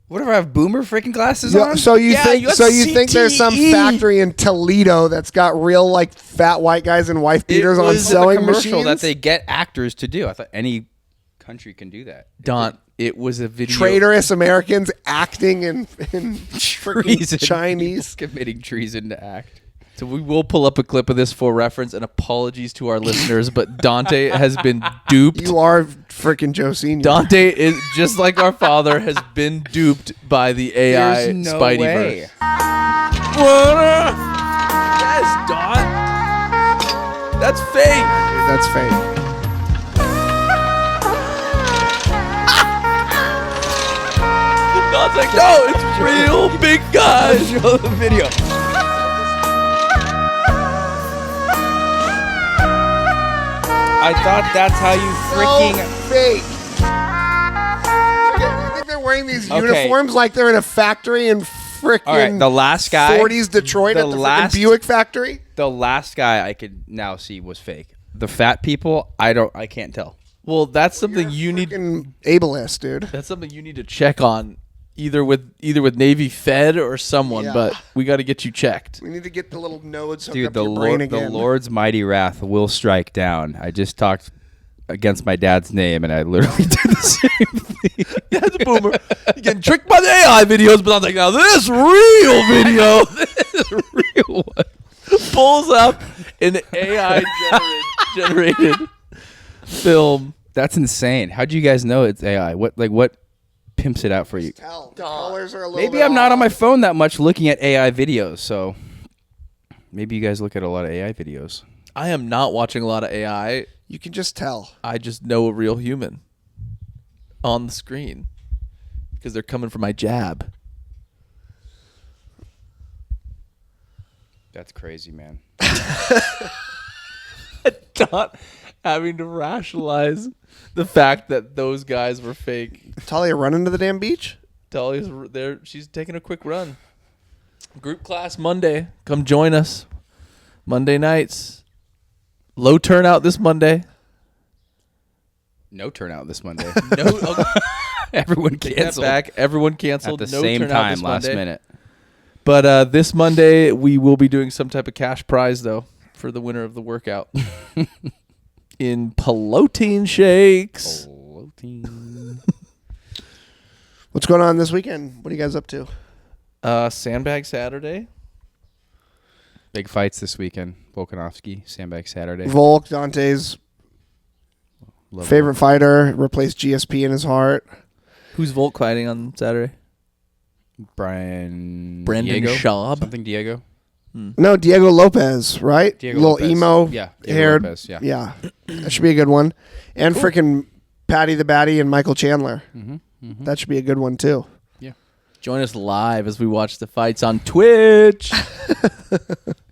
What if I have boomer freaking glasses Yeah, on? so you think you had think there's some CTE. factory in Toledo that's got real like fat white guys and wife beaters on was the sewing commercial machines? that they get actors to do. I thought any country can do that. Don, it was a video. Traitorous Americans acting in freaking Treason. Chinese. Committing treason to act. So we will pull up a clip of this for reference, and apologies to our listeners, but Dante has been duped. You are freaking Joe Senior. Dante is just like our father has been duped by the AI There's no Spideyverse. way. Yes, Don. That's fake. That's fake. Don's like, no, it's real big guys. Show the video. I thought that's how you freaking. So fake. You think they're wearing these Okay. uniforms like they're in a factory in freaking All right, the last guy. 40s Detroit the at the last- freaking Buick factory? The last guy I could now see was fake. The fat people, I can't tell. Well, that's something you need. Freaking ableist, dude. That's something you need to check on, either with Navy Fed or someone. Yeah. But we got to get you checked. We need to get the little nodes hooked Dude, up the to your brain Lord, the again. Lord's mighty wrath will strike down. I just talked against my dad's name, and I literally did the same thing. That's a boomer. You're getting tricked by the AI videos, but I'm like, now this real video, This real one. pulls up an AI generated film. That's insane. How'd you guys know it's AI? What pimps it out for you? Tell. The colors are a little Maybe bit I'm not on off. my phone that much looking at AI videos, so maybe you guys look at a lot of AI videos. I am not watching a lot of AI. You can just tell. I just know a real human on the screen because they're coming for my jab. That's crazy, man. Not having to rationalize the fact that those guys were fake. Talia, running to the damn beach? Talia's there. She's taking a quick run. Group class Monday. Come join us. Monday nights. Low turnout this Monday. No turnout this Monday. No, okay, Everyone take that canceled back. Everyone at canceled. the No same turnout time this last Monday. minute. But this Monday we will be doing some type of cash prize though for the winner of the workout in protein shakes. What's going on this weekend? What are you guys up to? Sandbag Saturday. Big fights this weekend. Volkanovski, Sandbag Saturday. Volk, Dante's Love favorite fighter, replaced GSP in his heart. Who's Volk fighting on Saturday? Brandon Brandon Schaub. Something Diego. No, Diego Lopez, right? Diego Little Lopez. emo Yeah, Diego haired. Lopez, yeah. Yeah. That should be a good one. And freaking Patty the Batty and Michael Chandler. That should be a good one too. Join us live as we watch the fights on Twitch.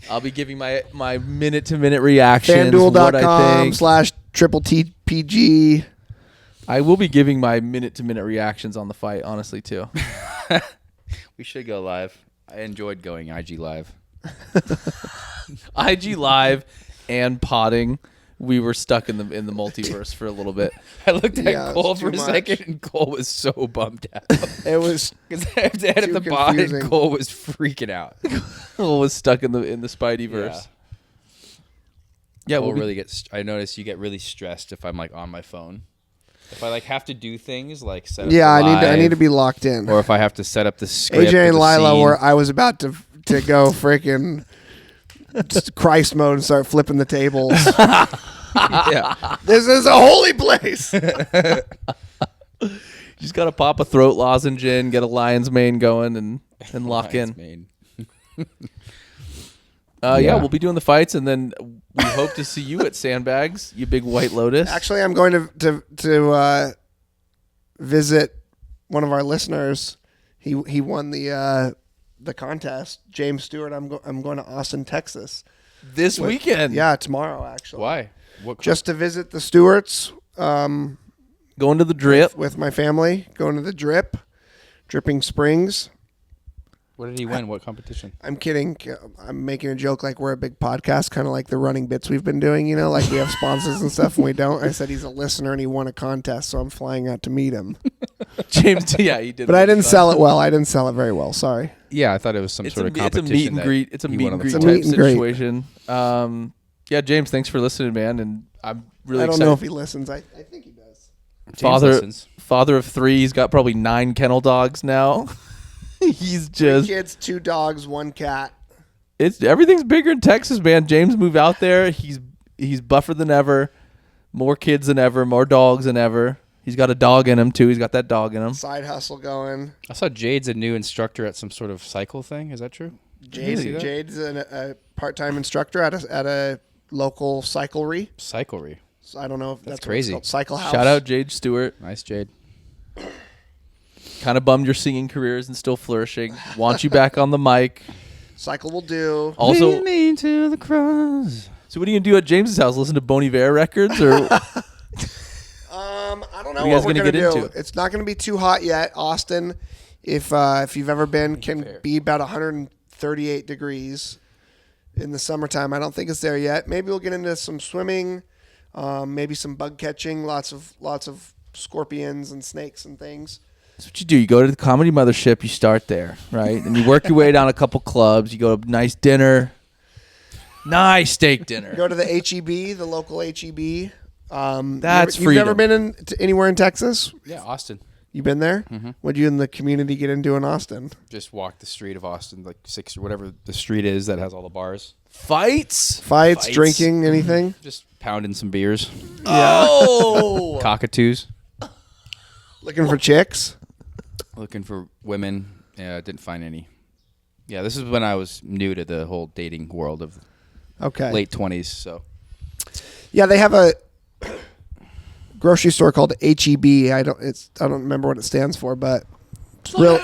I'll be giving my minute-to-minute reactions. What I think. FanDuel.com/TTTPG. I will be giving my minute-to-minute reactions on the fight, honestly, too. We should go live. I enjoyed going IG live. IG Live and potting, we were stuck in the multiverse for a little bit. I looked at Yeah, Cole it's for a too much. second, and Cole was so bummed out. It was Because I have to edit Too the pod, and confusing. Cole was freaking out. Cole was stuck in the Spideyverse. Yeah, Cole we'll be- really gets. I notice you get really stressed if I'm like on my phone. If I like have to do things like set up. yeah. the I need to live, be locked in. Or if I have to set up the script. AJ or and the Lila scene. were. I was about to go freaking Christ mode and start flipping the tables. Yeah. This is a holy place. You just got to pop a throat lozenge in, get a lion's mane going, and lock in. Lion's mane. Yeah, Yeah. we'll be doing the fights, and then we hope to see you at Sandbags, you big white lotus. Actually, I'm going to visit one of our listeners. He won the contest. James Stewart. I'm going to Austin, Texas. this weekend. Yeah, tomorrow actually. Why? What? Just to visit the Stewarts Going to the drip. with my family. Going to the Dripping Springs. What did he win? What competition? I'm kidding. I'm making a joke like we're a big podcast, kind of like the running bits we've been doing, like we have sponsors and stuff and we don't. I said he's a listener and he won a contest, so I'm flying out to meet him. James, yeah, he did. But I didn't sell it well. I didn't sell it very well. Sorry. Yeah, I thought it was some sort of competition. It's a meet and greet. It's a he meet won and on the greet phone. type Meet and greet. situation. Yeah, James, thanks for listening, man. And I'm really I don't excited. know if he listens. I think he does. James listens. Father of 3. He's got probably 9 kennel dogs now. He's 3 just kids, 2 dogs, 1 cat. everything's bigger in Texas, man. James moved out there. He's buffer than ever, more kids than ever, more dogs than ever. He's got a dog in him too. He's got that dog in him. Side hustle going. I saw Jade's a new instructor at some sort of cycle thing. Is that true? Jade's a part-time instructor at a local cyclery. Cyclery. So I don't know if that's crazy. What it's called. Cycle house. Shout out Jade Stewart. Nice, Jade. Kind of bummed your singing career isn't still flourishing. Want you back on the mic. Cycle will do. Also, Lead me to the cross. so what are you gonna do at James's house? Listen to Bon Iver records, or I don't know What are you what guys we're gonna gonna get do. into? It's not gonna be too hot yet. Austin, if you've ever been, can be about 138 degrees in the summertime. I don't think it's there yet. Maybe we'll get into some swimming, maybe some bug catching. Lots of scorpions and snakes and things. that's what you do. You go to the Comedy Mothership. You start there, right? And you work your way down a couple clubs. You go to a nice dinner, nice steak dinner. Go to the HEB, the local HEB. That's you've never freedom. been anywhere in Texas? Yeah, Austin. You been there? Mm-hmm. What'd you in the community get into in Austin? Just walk the street of Austin, like 6 or whatever the street is that has all the bars. Fights. Fights, drinking, anything? Just pounding some beers. Oh, Cockatoos. Looking for chicks? Looking for women. Yeah, didn't find any. Yeah, this is when I was new to the whole dating world of Okay. late 20s. So Yeah, they have a grocery store called HEB. I don't remember what it stands for, but it's real.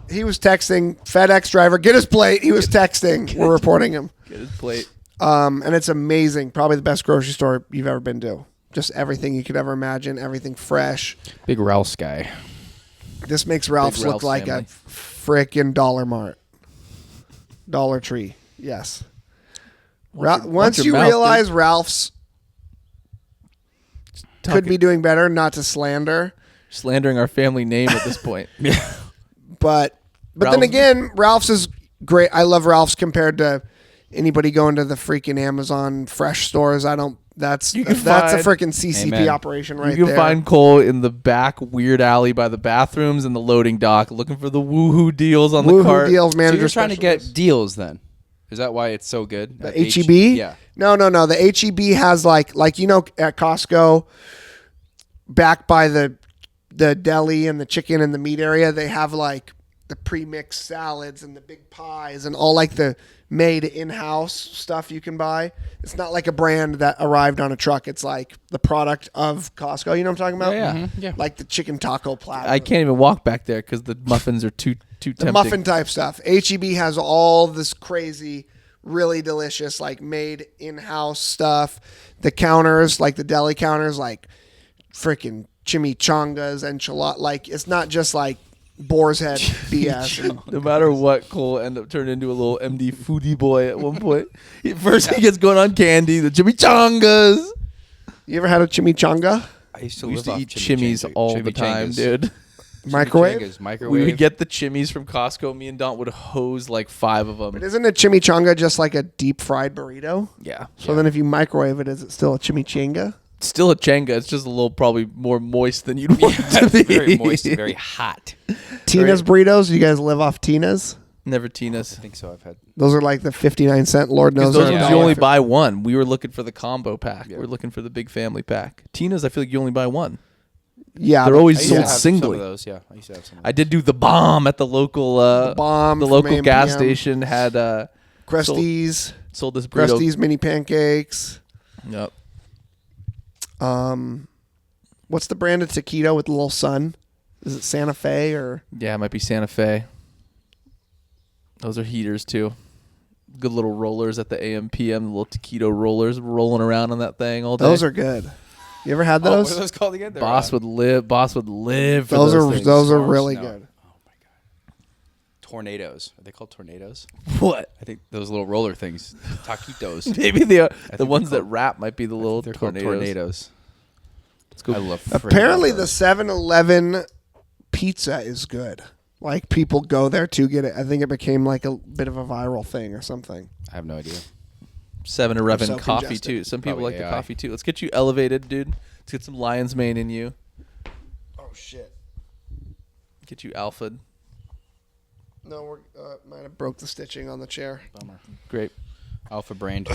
He was texting FedEx driver, get his plate. He was texting. We're reporting him. get his plate. And it's amazing. Probably the best grocery store you've ever been to. Just everything you could ever imagine. Everything fresh. big Ralph's guy. This makes Ralph's look Ralph's like family. a frickin' Dollar Mart. Dollar Tree. Yes. Once your you mouth, realize Ralph's could be doing better, not to slander, Slandering our family name at this point. but then Ralph's- again, Ralph's is great. I love Ralph's compared to anybody going to the freaking Amazon fresh stores. That's a can freaking CCP Amen. operation right You can there. find Cole in the back weird alley by the bathrooms and the loading dock, looking for the woohoo deals on the Woohoo cart. deals So manager. you're trying to specialist. get deals then? Is that why it's so good? The At HEB? Yeah. No. The HEB has like at Costco, back by the deli and the chicken and the meat area, they have like the pre-mixed salads and the big pies and all like the made in-house stuff you can buy. It's not like a brand that arrived on a truck. It's like the product of Costco. You know what I'm talking about? Yeah. Mhm, yeah. Like the chicken taco platter. I can't even walk back there because the muffins are too The tempting. muffin type stuff. HEB has all this crazy, really delicious, like made in-house stuff. The counters, like the deli counters, like freaking chimichangas, enchilada. Like it's not just like boar's head BS. And No matter what, Cole end up turning into a little MD foodie boy at one point. First he gets going on candy, the chimichangas. you ever had a chimichanga? I used to We used live to off eat chimmies all the time, chimichangas. dude. Microwave? Chimichangas, microwave. We would get the chimmies from Costco. Me and Don would hose like 5 of them. But isn't a chimichanga just like a deep fried burrito? Yeah. So then if you microwave it, is it still a chimichanga? Still a chenga. It's just a little probably more moist than you'd want it to be. very moist and very hot. Tina's burritos? You guys live off Tina's? Never Tina's. I think so. I've had. Those are like the 59-cent. Lord knows Because those they're ones a you only dollar. buy one. We were looking for the combo pack. Yeah. We're looking for the big family pack. Tina's, I feel like you only buy one. Yeah, They're but- always I used to sold have some singly. of those. Yeah, I used to have some. Of I did do the bomb at the local Bomb the from local gas AMPM. station had Crusties. sold this burrito. Krusty's mini pancakes. Yep. What's the brand of taquito with the little sun? Is it Santa Fe or Yeah, it might be Santa Fe. Those are heaters too. Good little rollers at the AM/PM, the little taquito rollers rolling around on that thing all day. those are good. You ever had Oh, what those? are those called again? They're, Boss would live. Boss would live for those those are things. those are Swarms? really No. good. tornadoes. Are they called tornadoes? What? I think those little roller things, taquitos. Maybe the they're ones that called- wrap might be the little They're called tornadoes. tornadoes. Let's go. I love. Apparently, the friggin' 7-Eleven pizza is good. Like people go there to get it. I think it became like a bit of a viral thing or something. I have no idea. 7-Eleven so coffee congested. too. Some people Probably like the AI. coffee too. Let's get you elevated, dude. Let's get some lion's mane in you. Oh shit! Get you alpha'd. No, we might have broke the stitching on the chair. Bummer. Great. Alpha brained.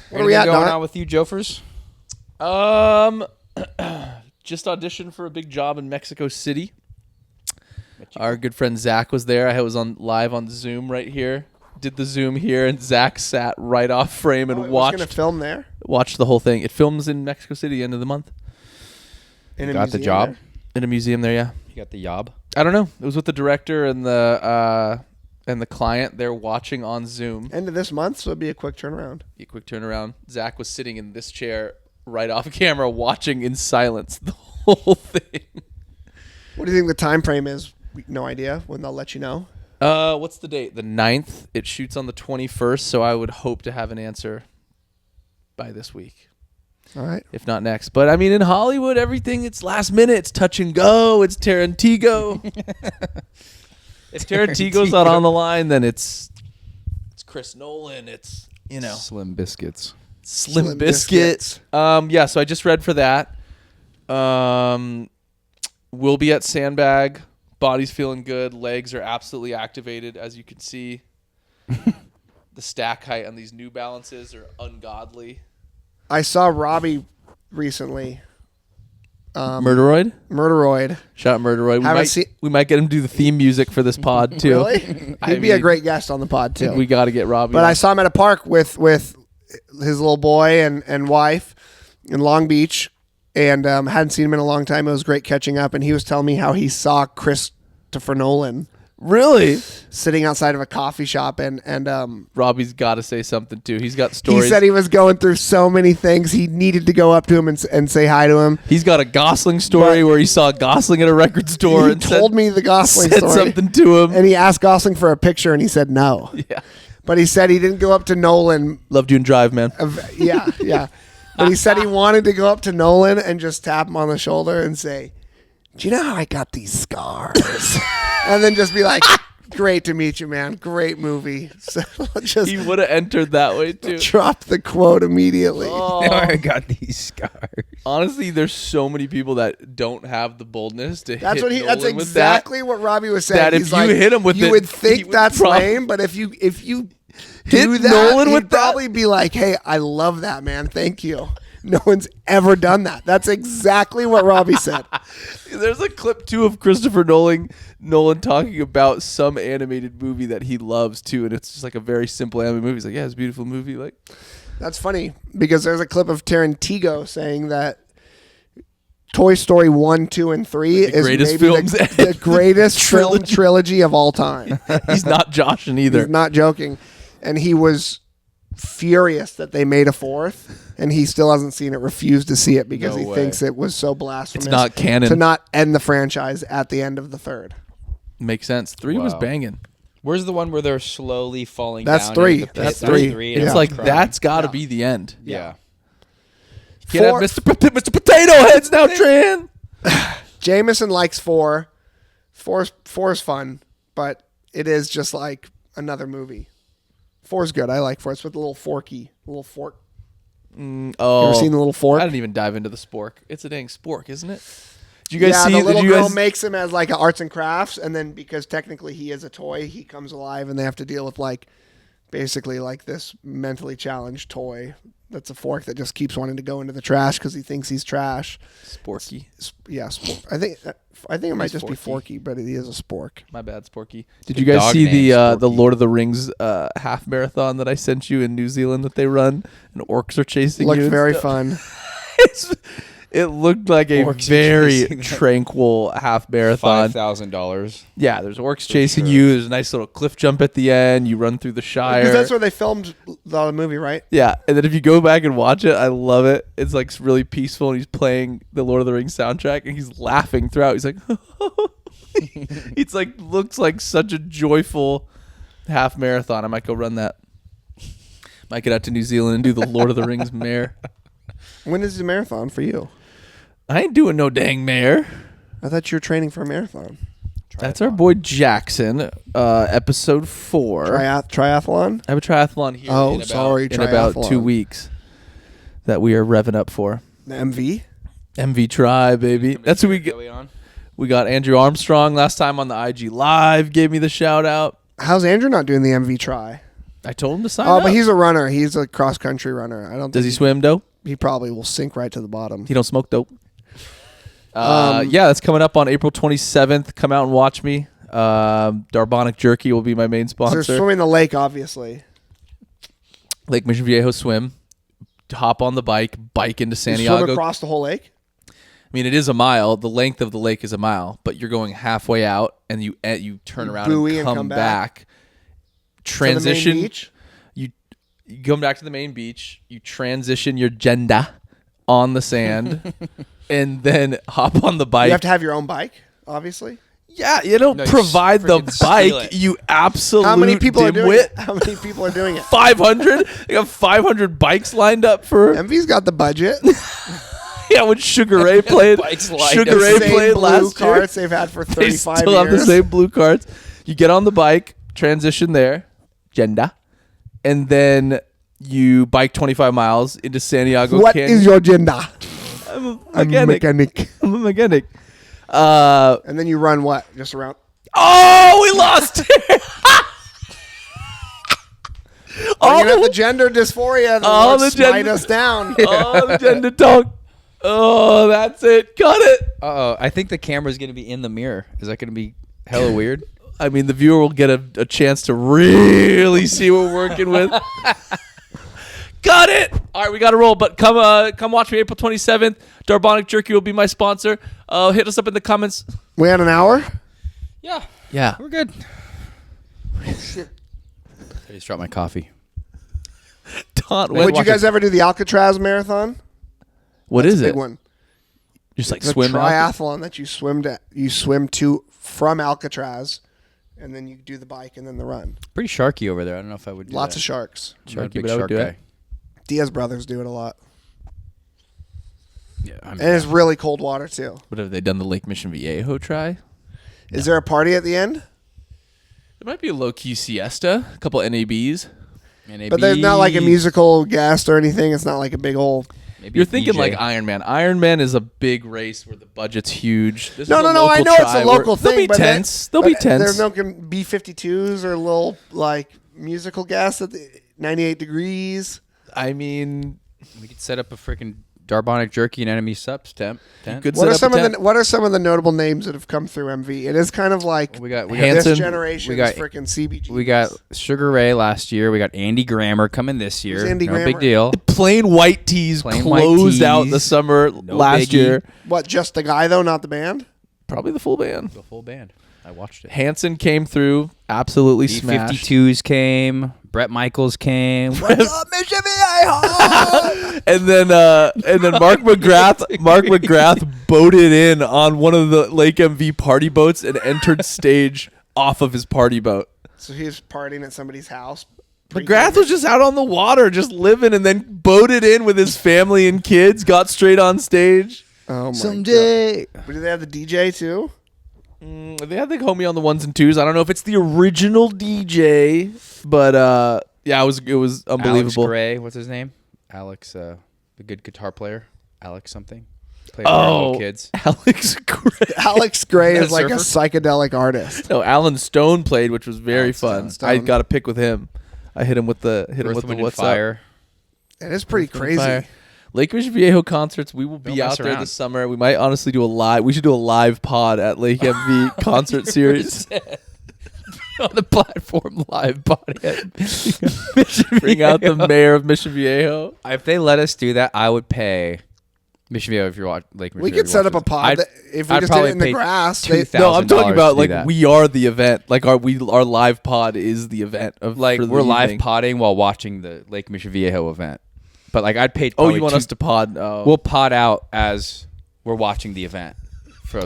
What are we at, going Don? on with you, Jofers? Just auditioned for a big job in Mexico City. Our good friend Zach was there. I was on live on Zoom right here. Did the Zoom here, and Zach sat right off frame and Oh, it was gonna watched film there the whole thing. It films in Mexico City end of the month in a Got the museum job. there? in a museum there. Yeah, You got the yob. I don't know. It was with the director and the client. They're watching on Zoom. End of this month, so it'd be a quick turnaround. A quick turnaround. Zach was sitting in this chair right off camera, watching in silence the whole thing. What do you think the time frame is? No idea when they'll let you know. What's the date? The 9th. It shoots on the 21st, so I would hope to have an answer by this week, All right. if not next. But I mean, in Hollywood, everything it's last minute. It's touch and go. It's Tarantino. If Tarantino's not on the line, then it's Chris Nolan. It's Slim biscuits. Slim Slim Biscuit. Biscuits. Yeah. So I just read for that. We'll be at Sandbag. Body's feeling good. Legs are absolutely activated, as you can see. The stack height on these New Balances are ungodly. I saw Robbie recently. Murderoid? Murderoid. Shout out Murderoid. Haven't We might get him to do the theme music for this pod, too. Really? He'd I be a mean, great guest on the pod too. We got to get Robbie. But on. I saw him at a park with his little boy and wife in Long Beach, and hadn't seen him in a long time. It was great catching up, and he was telling me how he saw Christopher Nolan Really? sitting outside of a coffee shop, and Robbie's got to say something, too. He's got he stories. said he was going through so many things. He needed to go up to him and say hi to him. He's got a Gosling story where he saw Gosling at a record store He and told me the Gosling said story, something to him. and he asked Gosling for a picture, and he said no. Yeah. But he said he didn't go up to Nolan. Loved you in Drive, man. Yeah, yeah. But he said he wanted to go up to Nolan and just tap him on the shoulder and say, "Do you know how I got these scars?" And then just be like, "Great to meet you, man. Great movie." So just He would have entered that way, too. drop the quote immediately. I got these scars. Honestly, there's so many people that don't have the boldness to That's hit what he. Nolan That's with exactly what Robbie was saying. that if He's you like, hit him with you it, would he think would that's prob- lame, but if you Hit do that, Nolan he'd with that? probably be like, "Hey, I love that, man. Thank you." No one's ever done that. That's exactly what Robbie said. that. There's a clip, too, of Christopher Nolan talking about some animated movie that he loves, too, and it's just like a very simple animated movie. He's like, yeah, it's a beautiful movie. Like, That's funny because there's a clip of Tarantino saying that Toy Story 1, 2, and 3 is greatest maybe films the greatest film trilogy of all time. he's not joshing either. He's not joking. And he was furious that they made a fourth, and he still hasn't seen it, refused to see it because No he way. thinks it was so blasphemous. It's not canon. To not end the franchise at the end of the third. Makes sense. 3 was Wow. banging. Where's the one where they're slowly falling That's down? 3. into the pit? That's 3. and It's Yeah. like, crying. that's got to Yeah. be the end. Yeah. Can't have Four- Mr. Potato Heads now, Tran. Jameson likes 4. 4 is fun, but it is just like another movie. 4 is good. I like 4. It's with the little fork. Oh, You ever seen the little fork? I didn't even dive into the spork. It's a dang spork, isn't it? Did you guys Yeah, see? the little did you girl guys, makes him as like a arts and crafts, and then because technically he is a toy, he comes alive, and they have to deal with like basically like this mentally challenged toy that's a fork that just keeps wanting to go into the trash because he thinks he's trash. Sporky. Yeah, I think it might He's just be Forky. Forky, but he is a spork. My bad, Sporky. Did a you guys dog see named the Sporky. Lord of the Rings half marathon that I sent you in New Zealand that they run and orcs are chasing Looked you? and very stuff? fun. It looked like a Orcs are very chasing them. tranquil half marathon. $5,000. Yeah, there's orcs chasing sure. you. There's a nice little cliff jump at the end. You run through the Shire. Because that's where they filmed the movie, right? Yeah, and then if you go back and watch it, I love it. It's like really peaceful, and he's playing the Lord of the Rings soundtrack, and he's laughing throughout. He's like, It's like looks like such a joyful half marathon. I might go run that. Might get out to New Zealand and do the Lord of the Rings mare. When is the marathon for you? I ain't doing no dang mare. I thought you were training for a marathon. That's our boy Jackson, episode 4. Triathlon? I have a triathlon here Oh, in about, sorry, in about triathlon. 2 weeks that we are revving up for. The MV? MV Tri, baby. That's who we get. We got Andrew Armstrong last time on the IG Live, gave me the shout out. How's Andrew not doing the MV Tri? I told him to sign Oh, up. but he's a runner. He's a cross-country runner. I don't. Does he think swim dope? He probably will sink right to the bottom. He don't smoke dope. Yeah, that's coming up on April 27th. Come out and watch me. Darbonic Jerky will be my main So sponsor. they're swimming the lake, obviously. Lake Mission Viejo swim. Hop on the bike into You Santiago. swim across the whole lake? I mean, it is a mile. The length of the lake is a mile, but you're going halfway out, and you turn around buoy and and come come back. To the main Transition. beach? You come back to the main beach. You transition your genda on the sand, and then hop on the bike. You have to have your own bike, obviously. Yeah, you don't No, you provide the freaking steal bike. it. You absolute How many people are doing dimwit. it? How many people are doing it? 500. They got 500 bikes lined up for. MV's got the budget. Yeah, when Sugar Ray played. Bikes lined Sugar up. Ray Same played blue last year. carts they've had for They 35 still years. have the same blue cards. You get on the bike, transition there, genda, and then you bike 25 miles into Santiago What Canyon. is your agenda? I'm a I'm mechanic. mechanic. I'm a mechanic. And then you run what? Just around? Oh, we lost it. Oh, you have the gender dysphoria. The all Lord the smite gender- us down. Oh, the gender talk. Oh, that's it. Cut it. Uh-oh. I think the camera's going to be in the mirror. Is that going to be hella weird? I mean, the viewer will get a chance to really see what we're working with. Got it. All right, we got to roll. But come watch me April 27th. Darbonic Jerky will be my sponsor. Hit us up in the comments. We had an hour? Yeah. Yeah. We're good. Oh, shit. I just dropped my coffee. Taunt. Would you guys ever do the Alcatraz marathon? What That's is a big it? one. Just like It's a swim. out? triathlon that you swim to from Alcatraz, and then you do the bike and then the run. Pretty sharky over there. I don't know if I would do Lots that. of sharks. I'm not a Sharky, big but I would shark do guy. it. Diaz brothers do it a lot. Yeah, I mean, And it's really cold water, too. What have they done? The Lake Mission Viejo try? Is there a party at the end? There might be a low key siesta. A couple NABs. But there's not like a musical guest or anything. It's not like a big old... Maybe You're a thinking DJ. like Iron Man. Iron Man is a big race where the budget's huge. This No, is a no. I local know it's try a where local thing. They'll be but tense. that- They'll be but tense. There's no B-52s or little like musical guests at the 98 degrees. I mean, We could set up a freaking Darbonic Jerky and Enemy Subs tent. good What set are up some a of tent. the What are some of the notable names that have come through MV? It is kind of like We got Hanson. this generation's we got- freaking CBG. we got Sugar Ray last year. We got Andy Grammer coming this year. Who's Andy no Grammer? big deal. Plain white tees Plain white closed out tees. the summer No last biggie. year. What? Just the guy though, not the band. Probably the full band. The full band. I watched it. Hanson came through, absolutely smashed. B-52s came. Brett Michaels came. And then Mark McGrath boated in on one of the Lake MV party boats and entered stage off of his party boat. So he was partying at somebody's house. McGrath was just out on the water, just living, and then boated in with his family and kids. Got straight on stage. Oh my Someday. god! But do they have the DJ too? They had the homie on the ones and twos. I don't know if it's the original DJ, but yeah, it was Alex unbelievable. Gray. What's his name? Alex, the good guitar player. Alex something. Played for Oh, little kids. Alex Gray. Alex Gray Is that is like a surfer? psychedelic artist. No, Alan Stone played, which was very fun. Stone. I got a pick with him. I hit him with the Earth, with the Wind, and what's up. Fire. It is pretty Earth, Wind, crazy. Fire. Lake Mission Viejo concerts. We will be Don't mess out there around. this summer. We might honestly do a live. We should do a live pod at Lake MV concert series. On the platform live body. Bring out the mayor of Mission Viejo. If they let us do that, I would pay Mission Viejo if you're watching Lake Mission We Viejo, could set up a watch pod this. that if we I'd just did probably it in the pay grass. $2,000 No, I'm talking about to do like that. we are the event. Like our live pod is the event of Like for the we're live evening. podding while watching the Lake Mission Viejo event. But like I'd pay. Oh, probably you want two- us to pod? Oh. We'll pod out as we're watching the event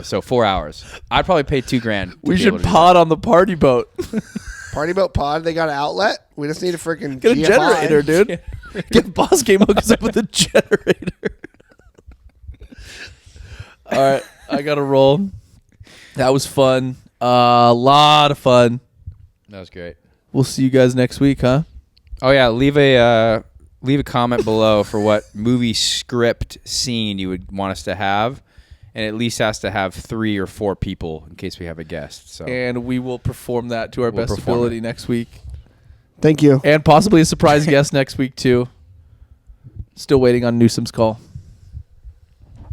So 4 hours. I'd probably pay $2,000. We should pod on the party boat. Party Boat Pod, they got an outlet. We just need a freaking Get a GFI. generator, dude. Get Boss Game hook us up with a generator. All right, I got to roll. That was fun. A lot of fun. That was great. We'll see you guys next week, huh? Oh yeah, leave a comment below for what movie script scene you would want us to have, and at least has to have 3 or 4 people in case we have a guest. So And we will perform that to our We'll best perform ability it. next week. Thank you. And possibly a surprise guest next week, too. Still waiting on Newsom's call.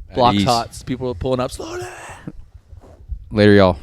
At Block's ease. hot. People are pulling up. Slow down. Later, y'all.